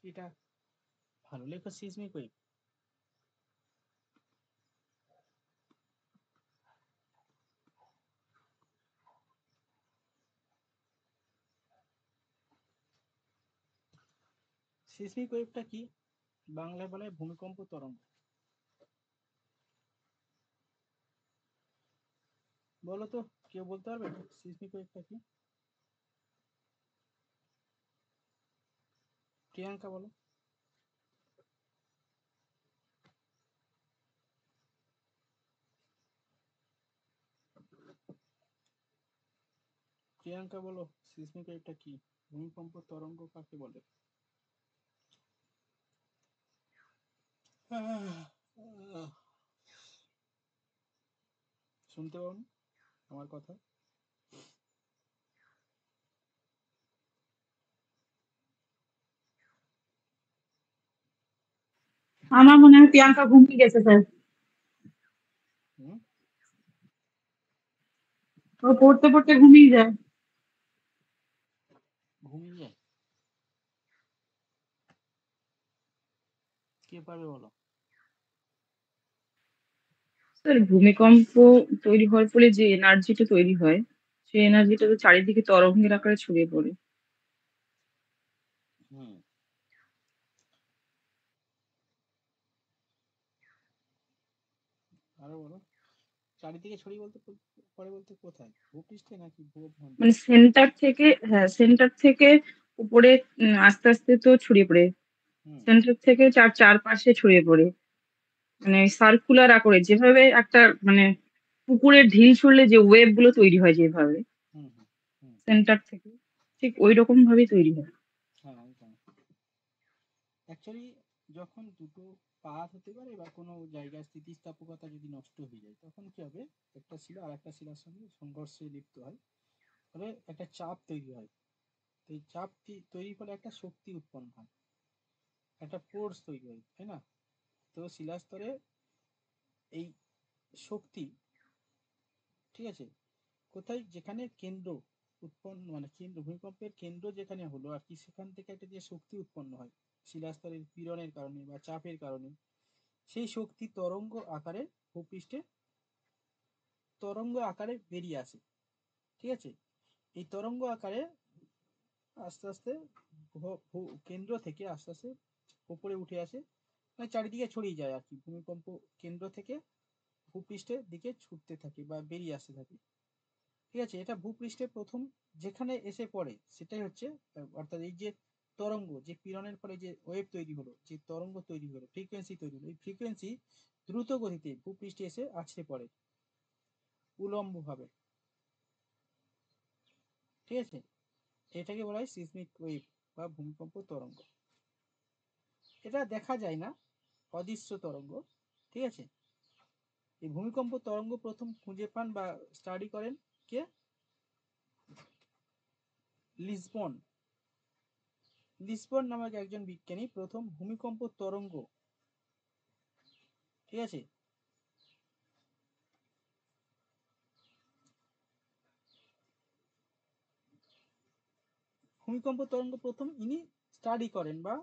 এটা ভালো লেখো সিসমিক ওয়েভ। সিসমিক ওয়েভটা কি? বাংলায় বলা হয় ভূমিকম্প তরঙ্গ। বলো তো, কেউ বলতে পারবে সিসমিক ওয়েভটা কি? প্রিয়াঙ্কা বলো। প্রিয়াঙ্কা বলো, সিসমিক ওয়েভটা কি? ভূমিকম্প তরঙ্গ কাকে বলে? শুনতে পাও আমার কথা? আমার মনে হয় প্রিয়াঙ্কা ঘুমিয়ে গেছে স্যার। হুম, ও পড়তে পড়তে ঘুমিয়ে যায়। ঘুমিয়ে যায়? কে পারবে বলো? স্যার ভূমিকম্প তৈরি হওয়ার ফলে যে এনার্জিটা তৈরি হয়, সেই এনার্জিটা তো চারিদিকে তরঙ্গের আকারে ছড়িয়ে পড়ে। হুম, আরো বলো। চারিদিকে ছড়িয়ে বলতে পড়ে বলতে কোথায়? ভূপৃষ্ঠে নাকি ভূভ্যন্তরে? মানে সেন্টার থেকে, হ্যাঁ সেন্টার থেকে উপরে আস্তে আস্তে তো ছড়িয়ে পড়ে। হুম, সেন্টার থেকে চারপাশে ছড়িয়ে পড়ে। মানে সার্কুলার আকারে যেভাবে একটা মানে পুকুরের ঢিল ছুড়লে যে ওয়েভ গুলো তৈরি হয় যেভাবে হুম, হুম, হুম, সেন্টার থেকে, ঠিক ওই রকম ভাবেই তৈরি হয়। হ্যাঁ একদম। অ্যাকচুয়ালি যখন দুটো পাত হতে পারে বা কোনো জায়গায় স্থিতিস্থাপকতা যদি নষ্ট হয়ে যায়, তখন কি হবে? একটা শিলা আর একটা শিলার সঙ্গে সংঘর্ষে লিপ্ত হয়, ফলে একটা চাপ তৈরি হয়। তো এই চাপ তৈরির ফলে একটা শক্তি উৎপন্ন হয়, একটা ফোর্স তৈরি হয়, তাই না? তো শিলাস্তরে এই শক্তি, ঠিক আছে, কোথায়? যেখানে কেন্দ্র উৎপন্ন, মানে কেন্দ্র, ভূমিকম্পের কেন্দ্র যেখানে হলো আর কি, সেখান থেকে একটা যে শক্তি উৎপন্ন হয় শিলাস্তরের পীড়নের কারণে বা চাপের কারণে, সেই শক্তি তরঙ্গ আকারে ভূপৃষ্ঠে তরঙ্গ আকারে বেরিয়ে আসে। ঠিক আছে? এই তরঙ্গ আকারে আস্তে আস্তে কেন্দ্র থেকে আস্তে আস্তে উপরে উঠে আসে, মানে চারিদিকে ছড়িয়ে যায় আর কি। ভূমিকম্প কেন্দ্র থেকে ভূপৃষ্ঠের দিকে ছুটতে থাকে বা বেরিয়ে আসতে থাকে। ঠিক আছে? এটা ভূপৃষ্ঠে প্রথম যেখানে এসে পড়ে সেটাই হচ্ছে, অর্থাৎ এই যে তরঙ্গ, যে পীড়নের ফলে যে ওয়েভ তৈরি হলো, যে তরঙ্গ তৈরি হলো, ফ্রিকোয়েন্সি তৈরি হলো, এই ফ্রিকোয়েন্সি দ্রুত গতিতে ভূপৃষ্ঠে এসে আছড়ে পড়ে উলম্ব ভাবে। ঠিক আছে? এটাকে বলা হয় সিসমিক ওয়েভ বা ভূমিকম্প তরঙ্গ। এটা দেখা যায় না, অদৃশ্য তরঙ্গ। ঠিক আছে? এই ভূমিকম্প তরঙ্গ প্রথম খুঁজে পান বা স্টাডি করেন কে? লিসবন। লিসবন নামক একজন বিজ্ঞানী প্রথম ভূমিকম্প তরঙ্গ, ঠিক আছে, ভূমিকম্প তরঙ্গ প্রথম ইনি স্টাডি করেন বা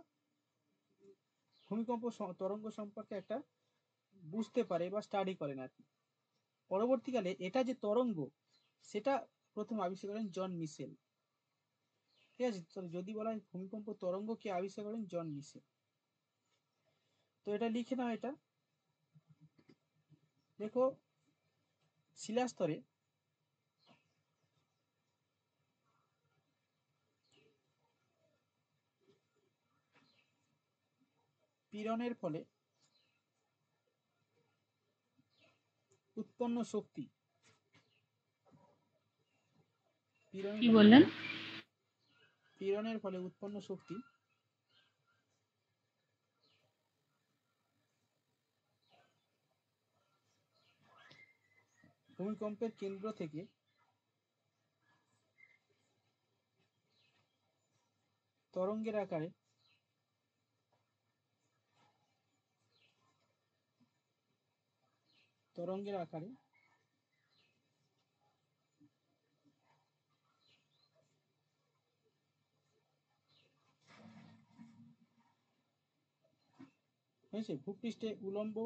ভূমিকম্প তরঙ্গ সম্পর্কে একটা বুঝতে পারে বা স্টাডি করেন আর কি। পরবর্তীকালে এটা যে তরঙ্গ, সেটা প্রথম আবিষ্কার করেন জন মিশেল। ঠিক আছে? তো যদি বলা হয় ভূমিকম্প তরঙ্গ কে আবিষ্কার করেন? জন মিশেল। তো এটা লিখে নাও। এটা দেখো, শিলাস্তরে পীড়নের ফলে উৎপন্ন শক্তি, পীড়নের কি ফলে বললেন? পীড়নের ফলে উৎপন্ন শক্তি ভূমিকম্পের কেন্দ্র থেকে তরঙ্গের আকারে তরঙ্গের আকারে হয়েছে ভূপৃষ্ঠে উলম্ব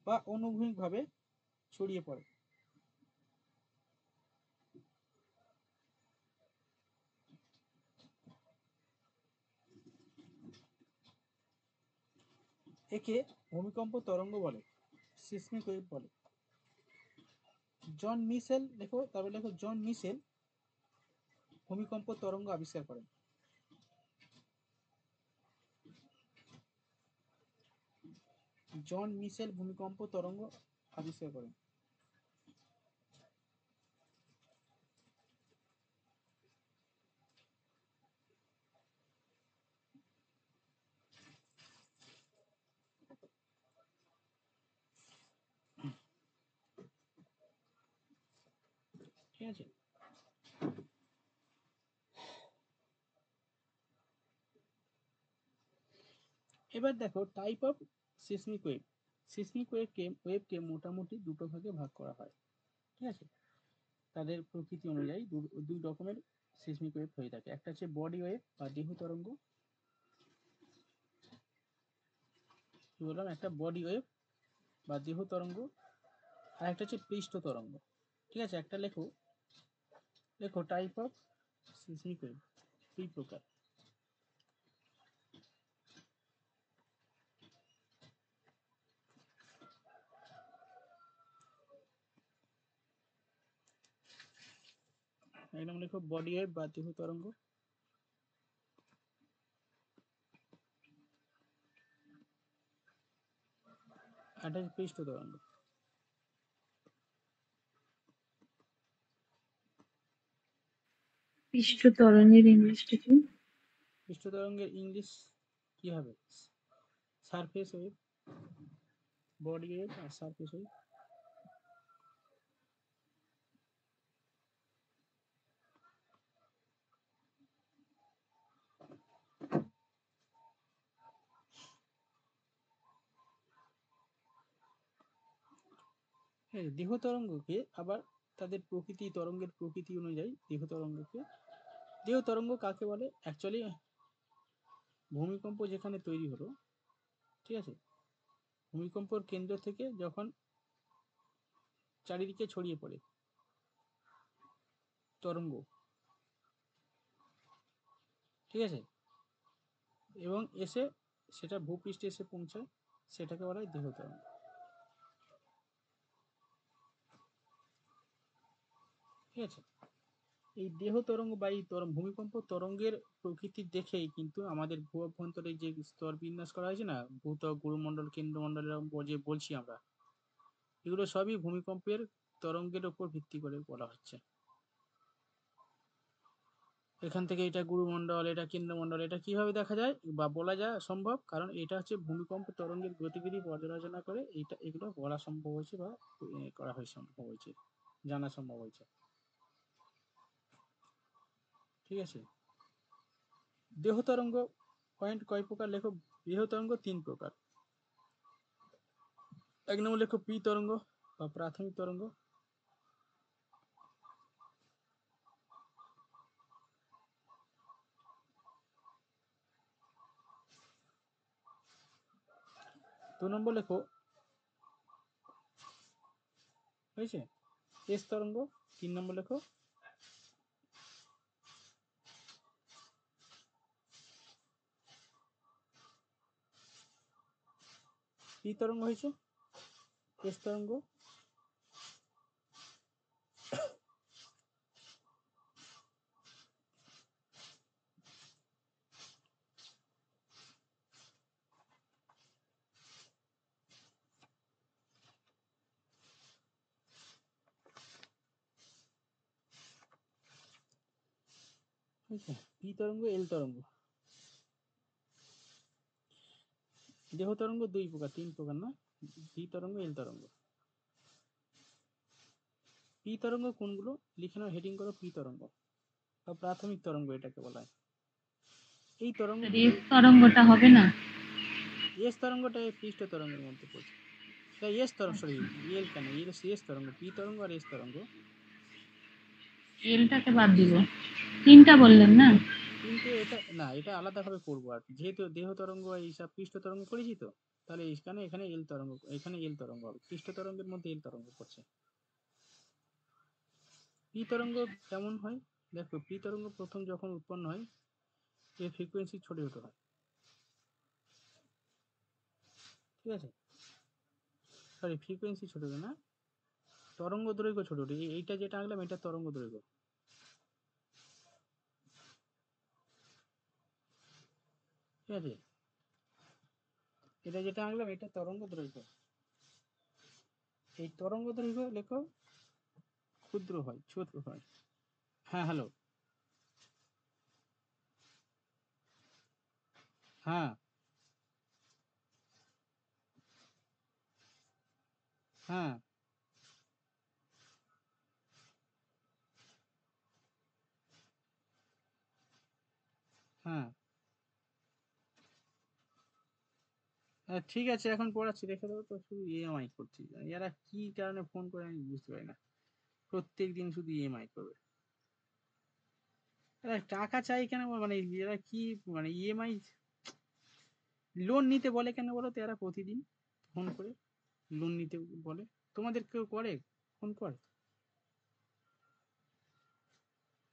বা অনুভূমিকভাবে ছড়িয়ে পড়ে। একে ভূমিকম্প তরঙ্গ বলে, সিসমিক ওয়েভ বলে। জন মিশেল লেখো, তারপরে লেখো জন মিশেল ভূমিকম্প তরঙ্গ আবিষ্কার করেন। জন মিশেল ভূমিকম্প তরঙ্গ আবিষ্কার করেন। ঠিক আছে। এবার দেখো type of seismic wave. Seismic ওয়েভকে মোটামুটি দুটো ভাগে ভাগ করা হয়, ঠিক আছে। তাদের প্রকৃতি অনুযায়ী দুই রকমের সিসমিক ওয়েভ হয়ে থাকে। একটা হচ্ছে বডি ওয়েভ বা দেহ তরঙ্গ, কি বললাম, একটা বডি ওয়েভ বা দেহ তরঙ্গ, আর একটা হচ্ছে পৃষ্ঠ তরঙ্গ, ঠিক আছে। একটা লেখো, লেখো টাইপ অফ সিসমিক ওয়েভ, দুই প্রকার। একদম লেখো বডি ওয়েভ বা দেহ তরঙ্গ, আর একটা হচ্ছে পৃষ্ঠ তরঙ্গ। পৃষ্ঠ তরঙ্গের ইংলিশটা কি? পৃষ্ঠ তরঙ্গের ইংলিশ কি হবে? সারফেস ওয়েভ, বডি ওয়েভ আর সারফেস ওয়েভ। হ্যাঁ, দেহ তরঙ্গকে আবার তাদের প্রকৃতি, তরঙ্গের প্রকৃতি অনুযায়ী দেহ তরঙ্গ কাকে বলে? অ্যাকচুয়ালি ভূমিকম্প যেখানে তৈরি হলো, ঠিক আছে, ভূমিকম্পর কেন্দ্র থেকে যখন চারিদিকে ছড়িয়ে পড়ে তরঙ্গ, ঠিক আছে, এবং এসে সেটা ভূপৃষ্ঠে এসে পৌঁছায়, সেটাকে বলা হয় দেহ তরঙ্গ, ঠিক আছে। এই দেহ তরঙ্গ বা এই ভূমিকম্প তরঙ্গের প্রকৃতি দেখেই কিন্তু আমাদের ভূ অভ্যন্তরে যে স্তর বিন্যাস করা হয়েছে না, ভূত্বক, গুরুমণ্ডল, কেন্দ্রমণ্ডল, এরকম যে বলছি আমরা, এগুলো সবই ভূমিকম্পের তরঙ্গের উপর ভিত্তি করে বলা হচ্ছে। এখান থেকে এটা গুরুমণ্ডল, এটা কেন্দ্রমণ্ডল, এটা কিভাবে দেখা যায় বা বলা যায় সম্ভব? কারণ এটা হচ্ছে ভূমিকম্প তরঙ্গের গতিবিধি পর্যালোচনা করে এগুলো বলা সম্ভব হয়েছে বা করা হয়েছে, সম্ভব হয়েছে, জানা সম্ভব হয়েছে, ঠিক আছে। দেহ তরঙ্গ পয়েন্ট কয় প্রকার লেখো? দেহ তরঙ্গ তিন প্রকার। এক নম্বর লেখো পি তরঙ্গ বা প্রাথমিক তরঙ্গ। দু নম্বর লেখো, হয়েছে, এস তরঙ্গ। তিন নম্বর লেখো পি তরঙ্গ, হয়েছে এস তরঙ্গ, হয়েছে পি তরঙ্গ, এল তরঙ্গ। দেহ তরঙ্গ দুই প্রকার, তিন প্রকার না, পি তরঙ্গ, এল তরঙ্গ। পি তরঙ্গ কোনগুলো লিখে নাও, হেডিং করো পি তরঙ্গ বা প্রাথমিক তরঙ্গ এটাকে বলা হয়। এই তরঙ্গগুলো, এস তরঙ্গটা হবে না? এস তরঙ্গটা পৃষ্ঠ তরঙ্গের মধ্যে পড়ছে। এস তরঙ্গ, সরি, এল কেন, এস তরঙ্গ, পি তরঙ্গ আর এস তরঙ্গ। এলটাকে বাদ দিব, তিনটা বললেন না? কিন্তু এটা না, এটা আলাদাভাবে করবো আর কি। যেহেতু দেহ তরঙ্গ এইসব পৃষ্ঠ তরঙ্গ করেছি তো, তাহলে এখানে এল তরঙ্গ, এখানে এল তরঙ্গ হবে, পৃষ্ঠ তরঙ্গের মধ্যে এল তরঙ্গ পড়ছে। পি তরঙ্গ কেমন হয় দেখো, পি তরঙ্গ প্রথম যখন উৎপন্ন হয় এর ফ্রিকোয়েন্সি ছোট ছোট হয়, ঠিক আছে, সরি ফ্রিকোয়েন্সি ছোট ছোট না, তরঙ্গ দৈর্ঘ্য ছোট ছোট। এইটা যেটা আঁকলাম এটা তরঙ্গ দৈর্ঘ্য, ঠিক আছে, এটা যেটা আঁকলাম এটা তরঙ্গ দৈর্ঘ্য। এই তরঙ্গ দৈর্ঘ্য লেখো ক্ষুদ্র হয়, ছোট হয়। হ্যাঁ হ্যালো, হ্যাঁ হ্যাঁ হ্যাঁ, ঠিক আছে এখন পড়াচ্ছি, রেখে দেবো তো, শুধু ইএমআই করছি। এরা কি কারণে ফোন করে আমি বুঝতে পারি না, প্রত্যেক দিন শুধু ইএমআই করবে। এরা টাকা চাই কেন, মানে এরা কি, মানে ইএমআই লোন নিতে বলে কেন বলো তো, এরা প্রতিদিন ফোন করে লোন নিতে বলে। তোমাদের কেউ করে, ফোন করে?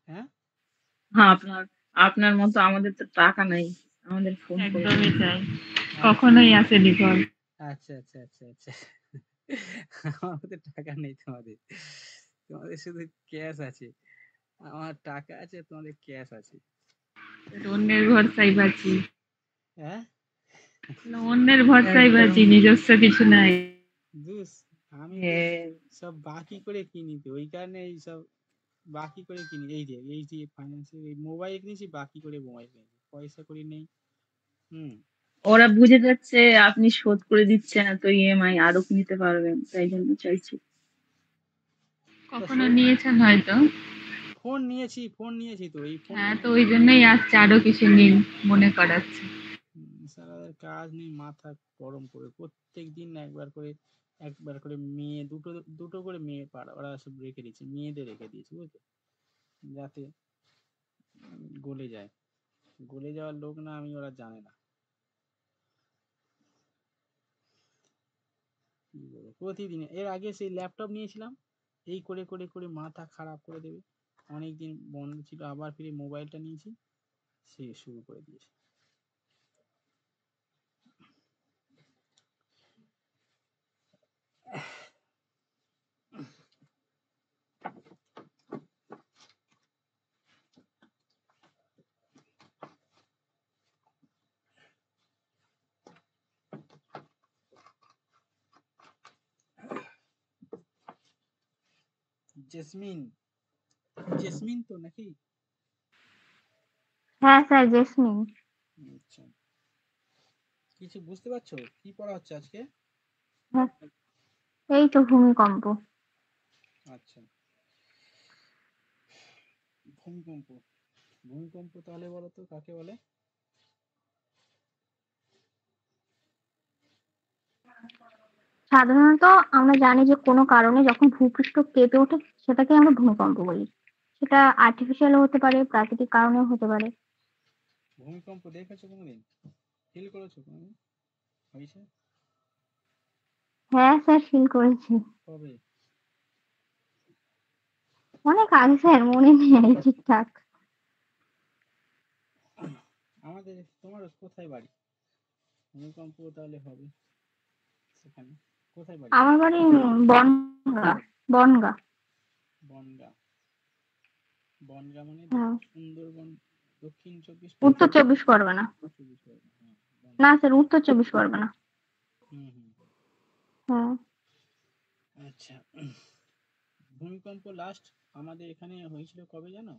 হ্যাঁ, হ্যাঁ, আপনার আপনার মতো আমাদের তো টাকা নাই, আমাদের ফোন করে একদমই কেন? তাই। আচ্ছা কখনোই আসেনি কল। আচ্ছা আচ্ছা আচ্ছা আচ্ছা। আমাদের টাকা নেই, তোমাদের তোমাদের শুধু ক্যাশ আছে। আমার টাকা আছে, তোমাদের ক্যাশ আছে। অন্যের ভরসায় বাঁচি, হ্যাঁ, অন্যের ভরসায় একদম। বাঁচি, নিজস্ব কিছু নাই। দুস আমি তো হ্যাঁ, সব বাকি করে কিনি, তো ওই কারণে এই সব বাকি করে কিনি। এই যে ফাইন্যান্সের এই মোবাইল কিনেছি, বাকি করে মোবাইল কিনেছি, পয়সা করি নেই। হুম। ওরা বুঝে যাচ্ছে আপনি শোধ করে দিচ্ছেন না, তো ইএমআই আরো নিতে পারবেন, তাই জন্য চাইছি। তা কখনো নিয়েছেন হয়তো। ফোন নিয়েছি তো, এই ফোন। হ্যাঁ, তো ওই জন্যই আসছে আরো কিছু নিন মনে করাচ্ছে। স্যার কাজ নেই, মাথা গরম করে প্রত্যেক দিন একবার করে মেয়ে দুটো দুটো করে মেয়ে ওরা সব রেখে দিয়েছে, মেয়েদের রেখে দিয়েছে বুঝলে, যাতে গলে যায়। গলে যাওয়ার লোক না আমি, ওরা জানে না। কি বলবো, প্রতিদিন এর আগে সেই ল্যাপটপ নিয়েছিলাম, এই করে করে করে মাথা খারাপ করে দেবে। অনেকদিন বন্ধ ছিল, আবার ফিরে মোবাইলটা নিয়েছি, সে শুরু করে দিয়েছে। জেসমিন, জেসমিন তো নাকি? হ্যাঁ স্যার, জেসমিন। আচ্ছা, কিছু বুঝতে পারছো কি পড়া হচ্ছে আজকে? হ্যাঁ, এই তো ভূমিকম্প। আচ্ছা, ভূমিকম্প। ভূমিকম্প তাহলে বলো তো কাকে বলে? সাধারণত আমরা জানি যে কোনো কারণে যখন ভূপৃষ্ঠ কেঁপে ওঠে সেটাকে আমরা ভূমিকম্প বলি। সেটা আর্টিফিশিয়ালও হতে পারে, প্রাকৃতিক কারণেও হতে পারে। ভূমিকম্প দেখেছো কোনোদিন, ফিল করেছো কোনোদিন, হয়েছে? হ্যাঁ স্যার, ফিল করেছি। কবে? অনেক আগে স্যার, মনে নেই ঠিকঠাক। তোমার কোথায় বাড়ি? ভূমিকম্প তাহলে হবে সেখানে, কোথায় বাড়ি আমার তোমার? বাড়ি বনগা। বনগা। বনগা। বনগা মানে হ্যাঁ, সুন্দরবন, দক্ষিণ চব্বিশ উত্তর পরগনা। চব্বিশ পরগনা। উত্তর চব্বিশ পরগনা, হ্যাঁ, না বনগা। স্যার, উত্তর চব্বিশ পরগনা। হুম হুম। হ্যাঁ। আচ্ছা, ভূমিকম্প লাস্ট আমাদের এখানে হয়েছিল কবে জানো?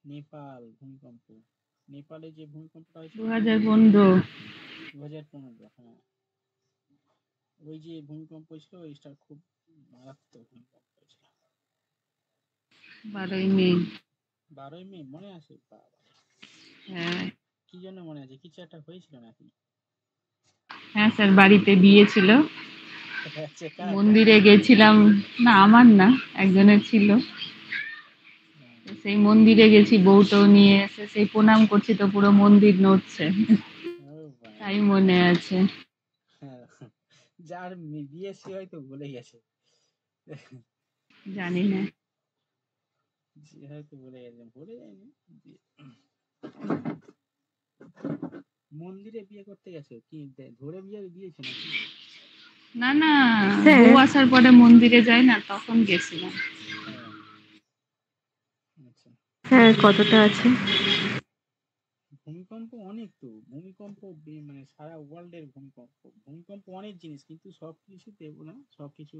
নেপাল ভূমিকম্প। নেপালে যে ভূমিকম্পটা হয়েছিল না, 2015। 2015, হ্যাঁ, ওই যে ভূমিকম্প হয়েছিল, ওইটা খুব মারাত্মক ভূমিকম্প হয়েছিল। 12ই মে। 12ই মে মনে আছে? বাবা, হ্যাঁ। কি জন্য মনে আছে, কিছু একটা হয়েছিল নাকি? হ্যাঁ স্যার, বাড়িতে বিয়ে ছিল, আচ্ছা, কার তোমার? মন্দিরে গেছিলাম। না, আমার না, একজনের ছিল। তো সেই মন্দিরে গেছি, বউটাও নিয়ে এসে সেই প্রণাম করছি তো পুরো মন্দির নড়ছে, ও ভাই, তাই মনে আছে। হ্যাঁ, যার বিয়ে সে হয়তো ভুলে গেছে, জানি না। যে হয়তো ভুলে গেছে, ভুলে যায়নি। মন্দিরে বিয়ে করতে গেছো কি, ধরে বিয়ে দিয়েছে নাকি? না না, স্যার, বউ আসার পরে মন্দিরে যায় না, তখন গেছিলাম। ও, আচ্ছা। স্যার কতটা আছে? ভূমিকম্প অনেক তো, ভূমিকম্প মানে সারা ওয়ার্ল্ডের ভূমিকম্প। ভূমিকম্প অনেক জিনিস, কিন্তু সবকিছু দেব না, সবকিছু।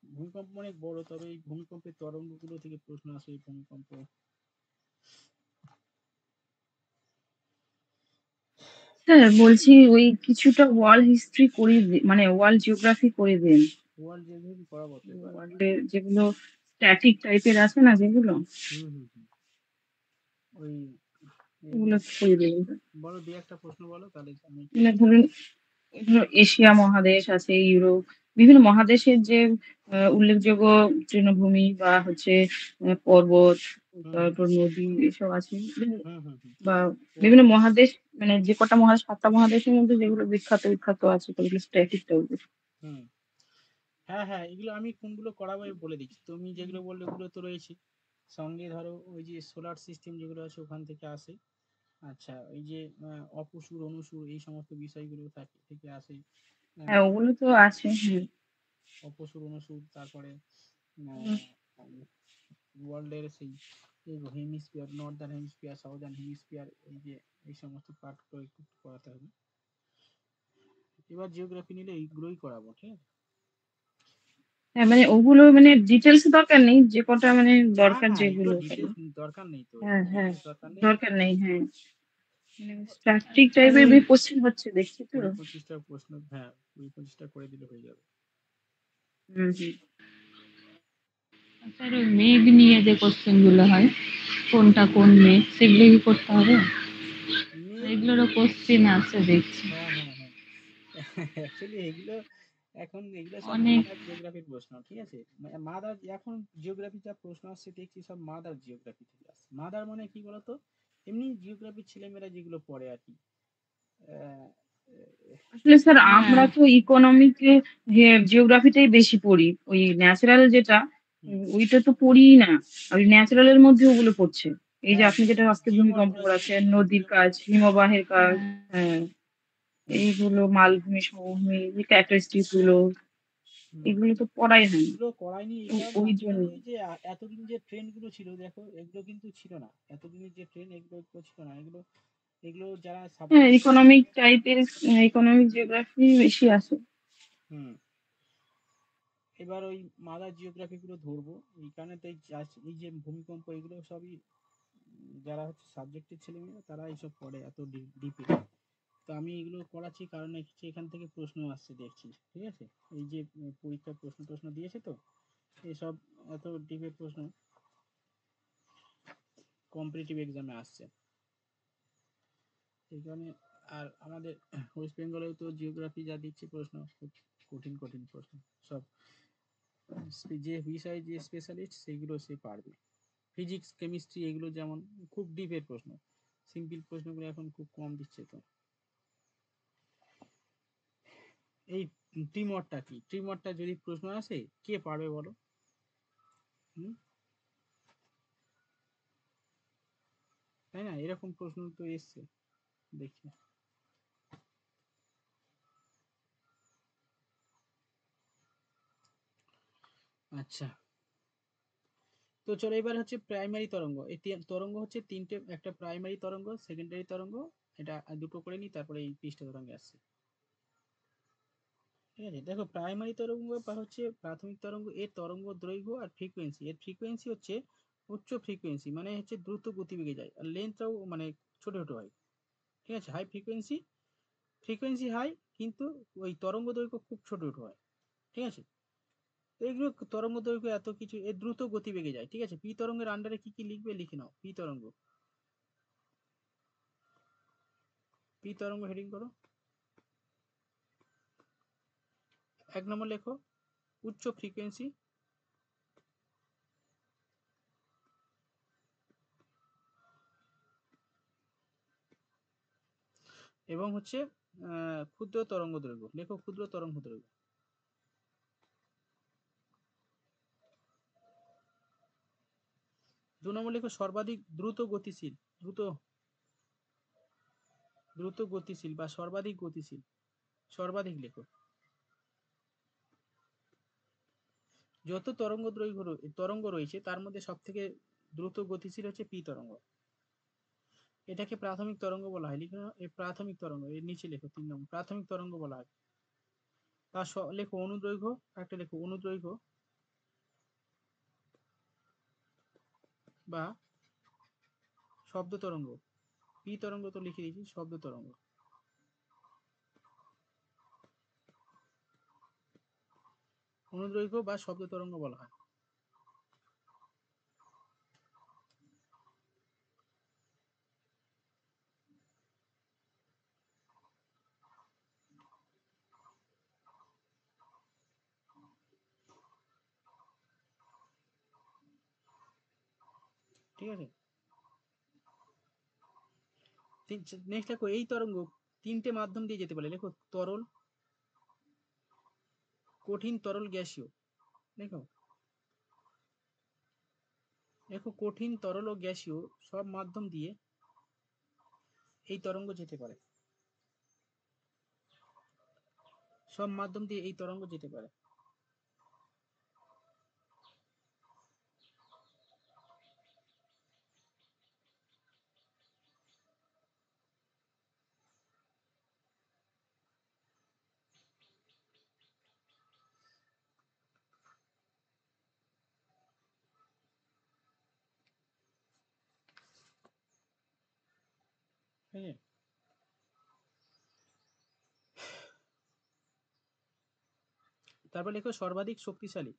ভূমিকম্প অনেক বড়, তবে এই ভূমিকম্পের তরঙ্গগুলো থেকে প্রশ্ন আসে, এই ভূমিকম্প। স্যার বলছি ওই কিছুটা ওয়ার্ল্ড হিস্ট্রি করিয়ে মানে ওয়ার্ল্ড জিওগ্রাফি করে দেন। ওয়ার্ল্ড জিওগ্রাফি পড়াবো তো এবার। ওয়ার্ল্ডের যেগুলো স্ট্যাটিক টাইপের আছে না যেগুলো। হুম হুম হুম। ওই এগুলো করে দেবেন। বলো, দুই একটা প্রশ্ন বলো, তাহলে আমি মানে ধরুন এগুলো এশিয়া মহাদেশ আছে, ইউরোপ, বিভিন্ন মহাদেশের যে উল্লেখযোগ্য তৃণভূমি বা হচ্ছে পর্বত, হুম তারপর নদী এসব আছে, হুম হুম হুম বা ও বিভিন্ন মহাদেশ, মানে যে কটা মহাদেশ, 7টা মহাদেশের মধ্যে যেগুলো বিখ্যাত বিখ্যাত আছে ওগুলো স্ট্যাটিক টাইপের। হুম হ্যাঁ হ্যাঁ, এগুলো আমি কোনগুলো করাবো আমি বলে দিচ্ছি। তুমি যেগুলো বললে ওগুলো তো রয়েছে, সঙ্গে ধরো ওই যে সোলার সিস্টেম যেগুলো আছে ওখান থেকে আসে। আচ্ছা, ওই যে অপসুর অনুসুর এই সমস্ত বিষয়গুলো থেকে আসে। হ্যাঁ, ওগুলো তো আছে। হ্যাঁ। অপসুর অনুসুর, তারপরে হুম। ওয়ার্ল্ডের সেই hemisphere, Northern hemisphere, southern hemisphere, এই যে এই সমস্ত পার্টগুলো একটু করাতে হবে। এবার জিওগ্রাফি নিলে এইগুলোই করাবো, ঠিক আছে? হ্যাঁ, মানে ওগুলো মানে ডিটেলস দরকার নেই, যে কটা মানে না দরকার না, এগুলো যেগুলো। ডিটেলস দরকার নেই তো, হ্যাঁ, হ্যাঁ, ডিটেলস দরকার নেই। দরকার নেই। হ্যাঁ, মানে স্ট্যাটিক আর টাইপের ওই কোশ্চেন হচ্ছে দেখছি তো। 20-25টা প্রশ্ন, হ্যাঁ 20-25টা করে দিলে হয়ে যাবে। হুম, হুম। স্যার ওই মেঘ নিয়ে যে কোশ্চেন গুলো হয়, কোনটা কোন মেঘ, সেগুলো কি করতে হবে? মেঘ, এগুলোরও কোশ্চেন আছে দেখছি হ্যাঁ হ্যাঁ হ্যাঁ, অ্যাকচুয়ালি এগুলো এখন এগুলো সব অনেক। মাদার জিওগ্রাফির প্রশ্ন, ঠিক আছে? মাদার, এখন জিওগ্রাফি যা প্রশ্ন আসছে দেখছি সব মাদার জিওগ্রাফি থেকে আসছে। মাদার মানে কি বলতো, এমনি জিওগ্রাফির ছেলেমেয়েরা যেগুলো পড়ে আর কি। আহ, আসলে স্যার হ্যাঁ, আমরা তো ইকোনমিকে জিওগ্রাফিটাই বেশি পড়ি, ওই ন্যাচারাল যেটা হুম, ওইটা তো পড়িই না। আর ন্যাচারালের মধ্যে ওগুলো পড়ছে। এই যে হ্যাঁ, আপনি যেটা আজকে ভূমিকম্প জিওমর্ফোলজি, পড়াচ্ছেন, নদীর কাজ, হিমবাহের কাজ, হ্যাঁ, হ্যাঁ, হুম, এইগুলো মালভূমি সমভূমি যে ক্যারেক্টারিস্টিক্স গুলো, হুম, এগুলো তো পড়াই হয় না। এগুলো করায়নি এই তো ওই কারণে, জন্য এই যে এতদিন যে ট্রেন্ড গুলো ছিল দেখো, এগুলো কিন্তু ছিল না এতদিনের যে ট্রেন্ড, এগুলো ছিল না। এগুলো এগুলো যারা হ্যাঁ, সাবজেক্ট, ইকোনমিক টাইপের, ইকোনমিক জিওগ্রাফি বেশি আছে। হুম, এবার ওই মাদার জিওগ্রাফি গুলো ধরবো। এই কারণে তো এই যে ভূমিকম্প, এগুলো সবই যারা হচ্ছে সাবজেক্টের ছেলে মেয়ে তারা এইসব পড়ে এত ডিপে। তো আমি এগুলো করাচ্ছি কারণ হচ্ছে এখান থেকে প্রশ্ন আসছে দেখছি, ঠিক আছে? এই যে পরীক্ষার প্রশ্ন দিয়েছে তো, এসব এত ডিপের প্রশ্ন কম্পিটিটিভ এক্সামে আসছে এই কারণে। আর আমাদের ওয়েস্ট বেঙ্গলেও তো জিওগ্রাফি যা দিচ্ছে প্রশ্ন, খুব কঠিন কঠিন প্রশ্ন সব। যে বিষয়ে যে স্পেশালিস্ট সেগুলো সে পারবে। ফিজিক্স কেমিস্ট্রি এগুলো যেমন খুব ডিপের প্রশ্ন, সিম্পল প্রশ্নগুলো এখন খুব কম দিচ্ছে তো। এই ট্রিমরটা কি, ট্রিমরটা যদি প্রশ্ন আসে কে পারবে বলো? হুম, তাই না? এরকম প্রশ্ন তো এসছে দেখি। আচ্ছা, তো চলো এবার হচ্ছে প্রাইমারি তরঙ্গ। এই তরঙ্গ হচ্ছে তিনটে, একটা প্রাইমারি তরঙ্গ, সেকেন্ডারি তরঙ্গ, এটা দুটো করে নিই, তারপরে এই পৃষ্ঠ তরঙ্গে আসছে, ঠিক আছে? দেখো, প্রাইমারি তরঙ্গ বা হচ্ছে প্রাথমিক তরঙ্গ, এর তরঙ্গ দৈর্ঘ্য আর ফ্রিকোয়েন্সি, এর ফ্রিকোয়েন্সি হচ্ছে উচ্চ ফ্রিকোয়েন্সি, মানে হচ্ছে দ্রুত গতিবেগে যায়, আর লেন্থটাও মানে ছোট ছোট হয়, ঠিক আছে? হাই ফ্রিকোয়েন্সি, ফ্রিকোয়েন্সি হাই, কিন্তু ওই তরঙ্গ দৈর্ঘ্য খুব ছোট ছোট হয়, ঠিক আছে? তো এগুলো তরঙ্গ দৈর্ঘ্য এত কিছু, এর দ্রুত গতিবেগে যায়, ঠিক আছে? পি তরঙ্গের আন্ডারে কি কি লিখবে লিখে নাও। পি তরঙ্গ, পি তরঙ্গ হেডিং করো। 1 নম্বর লেখো উচ্চ ফ্রিকোয়েন্সি, এবং হচ্ছে ক্ষুদ্র তরঙ্গ দৈর্ঘ্য, লেখো ক্ষুদ্র তরঙ্গ দৈর্ঘ্য। 2 নম্বর লেখো সর্বাধিক দ্রুত গতিশীল, দ্রুত দ্রুত গতিশীল বা সর্বাধিক গতিশীল, সর্বাধিক লেখো। যত তরঙ্গ দৈর্ঘ্য তরঙ্গ রয়েছে তার মধ্যে সব থেকে দ্রুত গতিশীল হচ্ছে পি তরঙ্গ। এটাকে প্রাথমিক তরঙ্গ বলা হয়, লিখো এই প্রাথমিক তরঙ্গ, এর নিচে লেখো 3 নম্বর, প্রাথমিক তরঙ্গ বলা হয়। তার লেখো অনুদৈর্ঘ্য, একটা লেখো অনুদৈর্ঘ্য বা শব্দ তরঙ্গ। পি তরঙ্গ তো লিখে দিয়েছি, শব্দ তরঙ্গ। অনুদৈর্ঘ্য বা শব্দ তরঙ্গ বলা হয়। ঠিক আছে। নেক্সট লেখো এই তরঙ্গ তিনটে মাধ্যম দিয়ে যেতে পারে। লেখো তরল, কঠিন, তরল, গ্যাসীয়। লেখো লেখো কঠিন, তরল ও গ্যাসীয় সব মাধ্যম দিয়ে এই তরঙ্গ যেতে পারে। সব মাধ্যম দিয়ে এই তরঙ্গ যেতে পারে। ঠিক আছে। তারপর লেখো সর্বাধিক শক্তিশালী।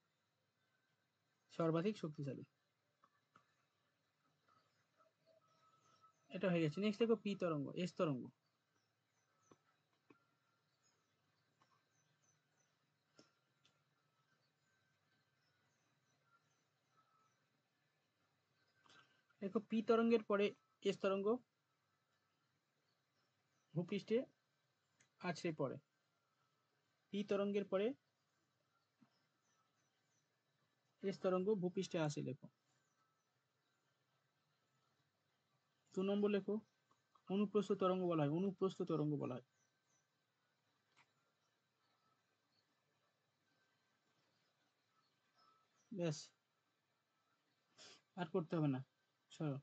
সর্বাধিক শক্তিশালী, এটা হয়ে গেছে। নেক্সট লেখো পি তরঙ্গ, এস তরঙ্গ। লেখো পি তরঙ্গের পরে এস তরঙ্গ ভূপৃষ্ঠে আছড়ে পড়ে। পি তরঙ্গের পরে এস তরঙ্গ ভূপৃষ্ঠে আসে। লেখো 2 নম্বর লেখো অনুপ্রস্থ তরঙ্গ বলা হয়। অনুপ্রস্থ তরঙ্গ বলা হয়। ব্যাস, আর করতে হবে না। চলো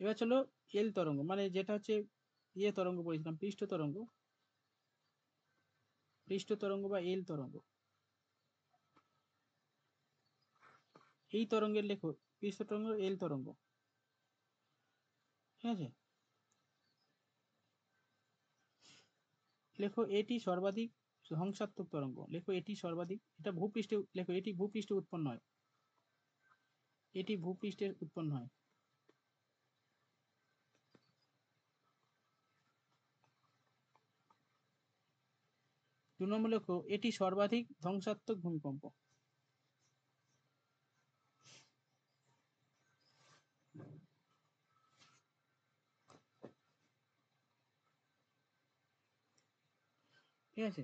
এবার চলো এল তরঙ্গ, মানে যেটা হচ্ছে ইয়ে তরঙ্গ বলেছিলাম, পৃষ্ঠ তরঙ্গ। পৃষ্ঠ তরঙ্গ বা এল তরঙ্গ। এই তরঙ্গের লেখো পৃষ্ঠ তরঙ্গ, এল তরঙ্গ। ঠিক আছে। লেখো এটি সর্বাধিক ধ্বংসাত্মক তরঙ্গ। লেখো এটি সর্বাধিক, এটা ভূপৃষ্ঠে, লেখো এটি ভূপৃষ্ঠে উৎপন্ন হয়। এটি ভূপৃষ্ঠে উৎপন্ন হয়। দু নম্বর লেখো এটি সর্বাধিক ধ্বংসাত্মক ভূমিকম্প। ঠিক আছে।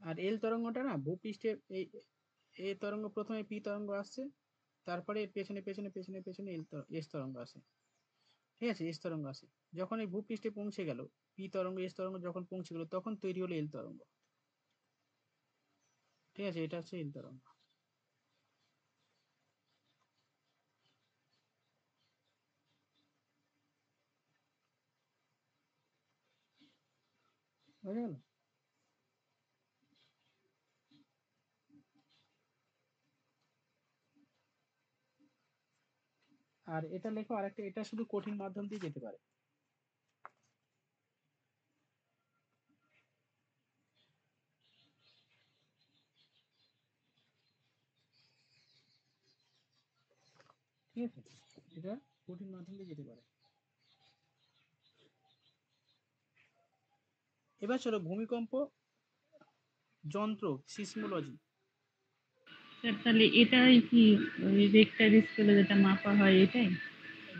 আর এল তরঙ্গটা না ভূপৃষ্ঠে, এই এ তরঙ্গ প্রথমে পি তরঙ্গ আসছে, তারপরে পেছনে পেছনে পেছনে পেছনে এস তরঙ্গ আসে। ঠিক আছে, এস তরঙ্গ আসে। যখন এই ভূপৃষ্ঠে পৌঁছে গেল, পি তরঙ্গ এস তরঙ্গ যখন পৌঁছে গেল, তখন তৈরি হলো এল তরঙ্গ। ঠিক আছে, এটা হচ্ছে এল তরঙ্গ। বুঝে গেল? আর এটা লেখো আরেকটা, এটা শুধু কঠিন মাধ্যম দিয়ে যেতে পারে। ঠিক আছে, এটা কঠিন মাধ্যম দিয়ে যেতে পারে। এবার চলো ভূমিকম্প যন্ত্র, সিসমোলজি। স্যার তাহলে এটাই কি ওই রেক্টার স্কেলে যেটা মাপা হয় এটাই?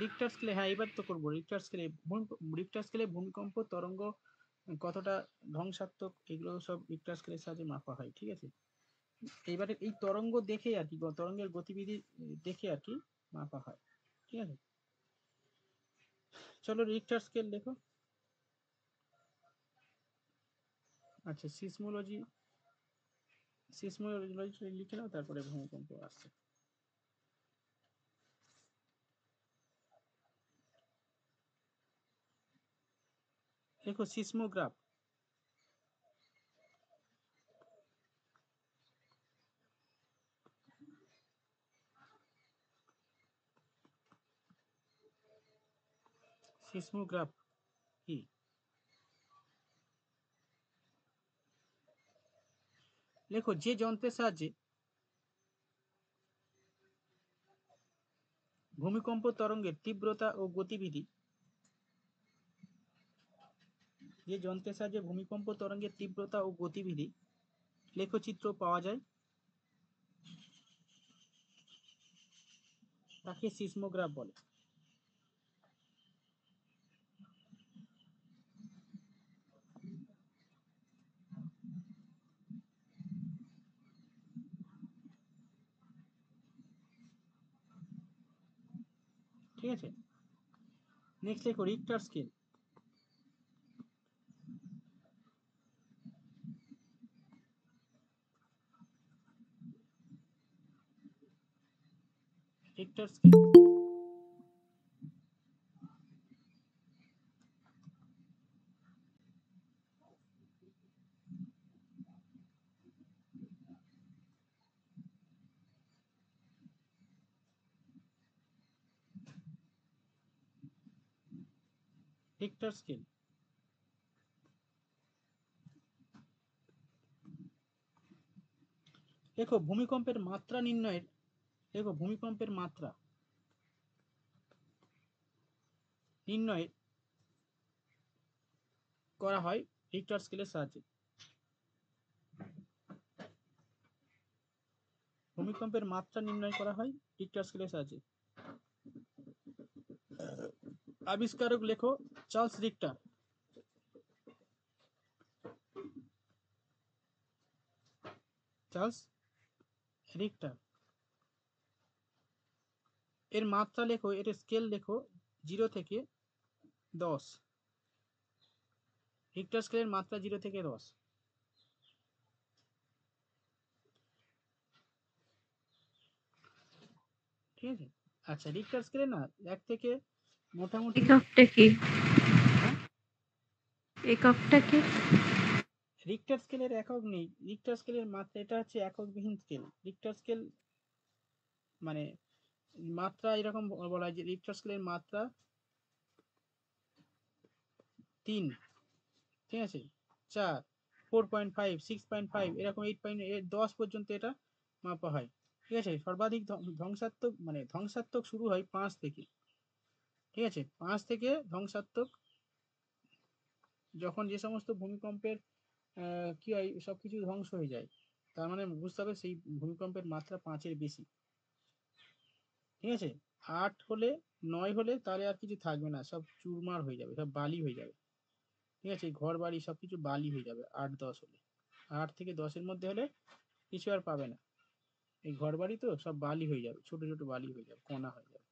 রিক্টার স্কেলে, হ্যাঁ এবার তো করবো। রিক্টার স্কেলে রিক্টার স্কেলে ভূমিকম্প তরঙ্গ কতটা ধ্বংসাত্মক, এগুলো সব রিক্টার স্কেলের সাহায্যে মাপা হয়। ঠিক আছে। এইবারে এই তরঙ্গ দেখে আর কি, তরঙ্গের গতিবিধি দেখে আর কি মাপা হয়। ঠিক আছে। চলো রিক্টার স্কেল দেখো। আচ্ছা, সিসমোলজি, সিসমোলজি লিখে নাও, তারপরে ভূমিকম্প আসছে। দেখো সিসমোগ্রাফ। সিসমোগ্রাফ কি? লেখো যে যন্ত্রের সাহায্যে ভূমিকম্প তরঙ্গের তীব্রতা ও গতিবিধি, যে যন্ত্রের সাহায্যে ভূমিকম্প তরঙ্গের তীব্রতা ও গতিবিধি লেখচিত্র পাওয়া যায়। তাকে সিসমোগ্রাফ বলে। ঠিক আছে, নেক্সট লেখো Richter scale. Richter scale, Richter scale. দেখো ভূমিকম্পের মাত্রা নির্ণয়ের, দেখো ভূমিকম্পের মাত্রা নির্ণয় করা হয় রিক্টার স্কেলের সাহায্যে। ভূমিকম্পের মাত্রা নির্ণয় করা হয় রিক্টার স্কেলের সাহায্যে। আবিষ্কারক লেখো চার্লস রিক্টার। Charles Richter. এর মাত্রা লেখো, এর স্কেল লেখো 0 থেকে 10। রিক্টার স্কেলের মাত্রা 0 থেকে 10। ঠিক আছে, আচ্ছা রিক্টার স্কেলে না 1 থেকে মোটামুটি এককটা কি? হ্যাঁ? এককটা কি? রিক্টার স্কেলের একক নেই, রিক্টার স্কেলের মাত্রা, এটা হচ্ছে এককবিহীন স্কেল। রিক্টার স্কেল মানে মাত্রা এরকম বলা হয় যে রিক্টার স্কেলের মাত্রা 3, ঠিক আছে, 4, 4.5, 6.5 এরকম 8.10 পর্যন্ত এটা মাপা হয়। ঠিক আছে, সর্বাধিক ধ্বংসাত্মক মানে ধ্বংসাত্মক শুরু হয় 5 থেকে। ঠিক আছে, 5 থেকে ধ্বংসাত্মক, যখন যে সমস্ত ভূমিকম্পের কি হয় সবকিছু ধ্বংস হয়ে যায়, তার মানে বুঝতে হবে সেই ভূমিকম্পের মাত্রা 5-এর বেশি। ঠিক আছে, 8 হলে 9 হলে তাহলে আর কিছু থাকবে না, সব চুরমার হয়ে যাবে, সব বালি হয়ে যাবে। ঠিক আছে, ঘর বাড়ি সবকিছু বালি হয়ে যাবে 8-10 হলে। 8 থেকে 10-এর মধ্যে হলে কিছু আর পাবে না, এই ঘর বাড়ি তো সব বালি হয়ে যাবে, ছোট ছোট বালি হয়ে যাবে, কণা হয়ে যাবে।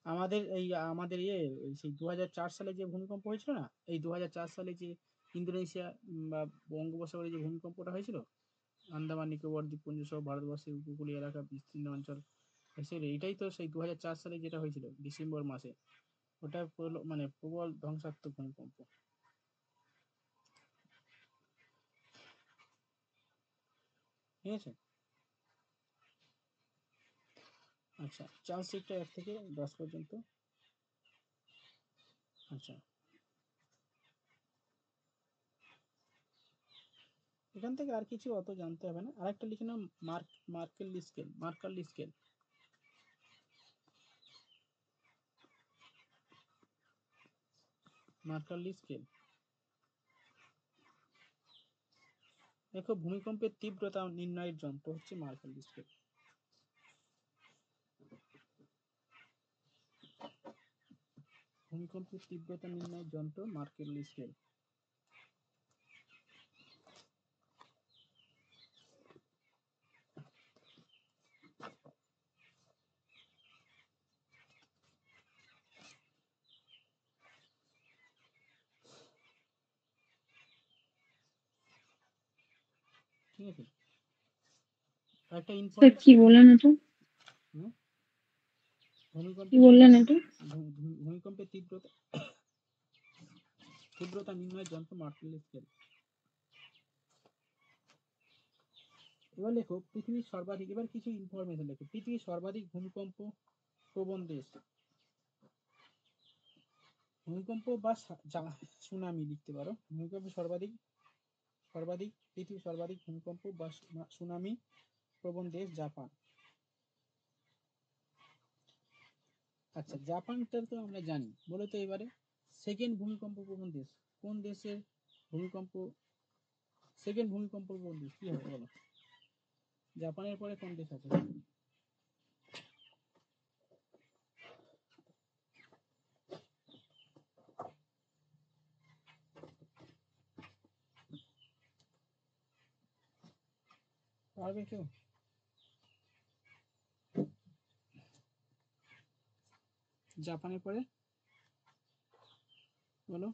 আমাদের সেই 2004 সালে যে ভূমিকম্প হয়েছিল না, এই 2004 সালে যে ইন্দোনেশিয়া বা বঙ্গোপসাগরে যে ভূমিকম্পটা হয়েছিল, আন্দামান নিকোবর দ্বীপপুঞ্জ সহ ভারতবর্ষের উপকূলীয় এলাকা বিস্তীর্ণ অঞ্চল হয়েছিল, এটাই তো সেই 2004 সালে যেটা হয়েছিল ডিসেম্বর মাসে, ওটা মানে প্রবল ধ্বংসাত্মক ভূমিকম্প। ঠিক আছে, আচ্ছা চার্লস রিক্টার 1 থেকে 10 পর্যন্ত। আচ্ছা, এখান থেকে আর কিছু অত জানতে হবে না, আরেকটা লিখে নাও Mercalli scale. Mercalli scale, Mercalli scale. দেখো ভূমিকম্পের তীব্রতা নির্ণয়ের যন্ত্র হচ্ছে মার্কারলি স্কেল। ভূমিকম্পের তীব্রতা নির্ণয়ের যন্ত্র মার্কারলি স্কেল। ঠিক আছে, একটা স্যার কি ইনফরমেশন, বললেন এটা? কি ভূমিকম্পের বললেন এটা? ভূমিকম্পের তীব্রতা নির্ণয়ের যন্ত্র মার্কারলি স্কেল। এবার লেখো পৃথিবীর সর্বাধিক, এবার কিছু ইনফরমেশন লেখো, পৃথিবীর সর্বাধিক ভূমিকম্প প্রবণ দেশ। ভূমিকম্প বা সুনামি লিখতে পারো। ভূমিকম্প পৃথিবীর সর্বাধিক ভূমিকম্প বা সুনামি প্রবণ দেশ জাপান। আচ্ছা, জাপানটা তো আমরা জানি, বলো তো এবারে সেকেন্ড ভূমিকম্প প্রবণ দেশ কোন দেশের? ভূমিকম্প সেকেন্ড ভূমিকম্প কোন দেশ? কি হবে বলো? জাপানের পরে কোন দেশ আছে? পারবে কেউ? জাপানের পরে বলো।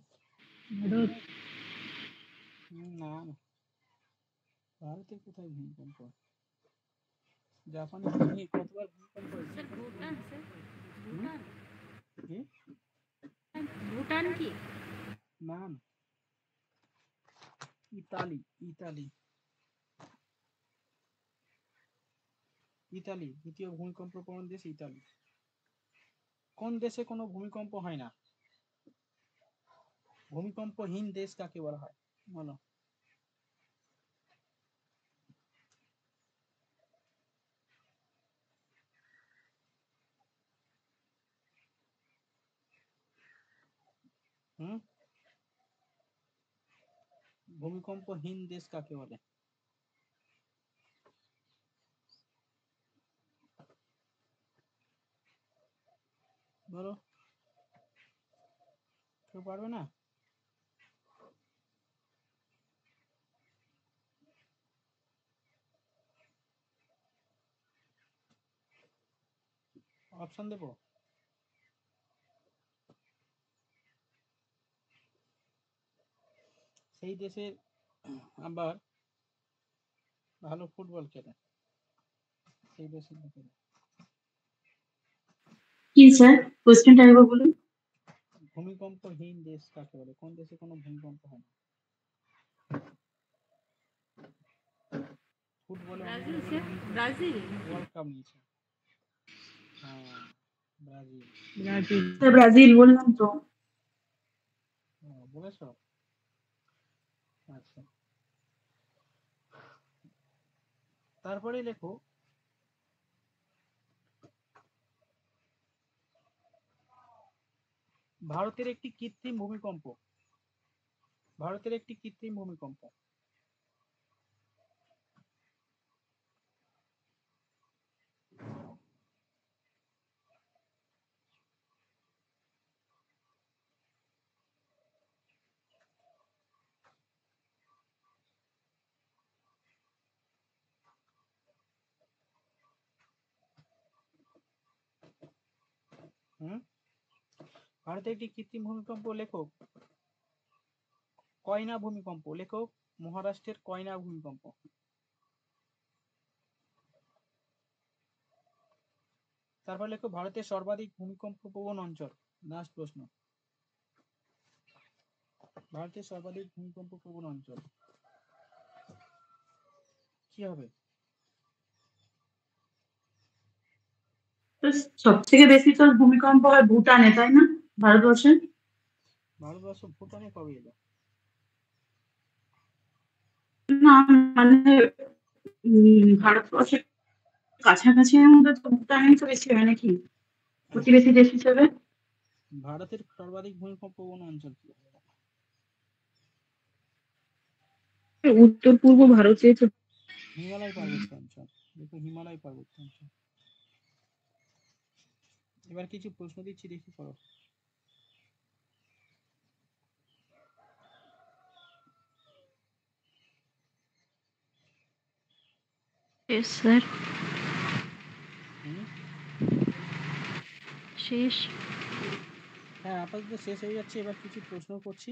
ভারত। না না, ভারতের কোথায় ভূমিকম্প? জাপানে কতবার ভূমিকম্প হয়েছে? স্যার ভুটান, স্যার হুম? ভুটান। কি? ভুটান কি? না না, ইতালি ইতালি ইতালি দ্বিতীয় ভূমিকম্প প্রবণ দেশ ইতালি। কোন দেশে কোনো ভূমিকম্প হয় না? ভূমিকম্পহীন দেশ কাকে বলা হয় বলো? হুম, ভূমিকম্পহীন দেশ কাকে বলে? বলো, কেউ পারবে না? অপশন দেবো? সেই দেশের আবার ভালো ফুটবল খেলে সেই দেশের লোকেরা। কি স্যার, কোশ্চেনটা একবার বলুন। ভূমিকম্পহীন দেশ কাকে বলে? কোন দেশে কোনো ভূমিকম্প হয় না? ফুটবলে Brazil sir, Brazil. World cup নিয়েছে। হ্যাঁ, ব্রাজিল। ব্রাজিল। স্যার ব্রাজিল বললাম তো। বলেছ? আচ্ছা, তারপরে লেখো ভারতের একটি কৃত্রিম ভূমিকম্প। ভারতের একটি কৃত্রিম ভূমিকম্প। হুম, ভারতের একটি কৃত্রিম ভূমিকম্প লেখো। কয়না ভূমিকম্প লেখো। মহারাষ্ট্রের কয়না ভূমিকম্প। তারপর লেখো ভারতের সর্বাধিক ভূমিকম্প প্রবণ অঞ্চল। লাস্ট প্রশ্ন, ভারতের সর্বাধিক ভূমিকম্প প্রবণ অঞ্চল কি হবে? সব থেকে বেশি তো ভূমিকম্প হয় ভুটানে, তাই না? ভারতবর্ষে। ভারতবর্ষ ভুটানে কবে এলো? না মানে ভারতবর্ষের কাছাকাছি মধ্যে তো ভুটানেই তো বেশি হয় নাকি, প্রতিবেশী দেশ হিসেবে। ভারতের সর্বাধিক ভূমিকম্প প্রবণ অঞ্চল কি? উত্তর পূর্ব ভারতে তো। হিমালয় পার্বত্য অঞ্চল। দেখো, হিমালয় পার্বত্য অঞ্চল। এবার কিছু প্রশ্ন দিচ্ছি, দেখি করো। শেষ স্যার, হুম, শেষ। হ্যাঁ আপাতত শেষ হয়ে যাচ্ছে। এবার কিছু প্রশ্ন করছি,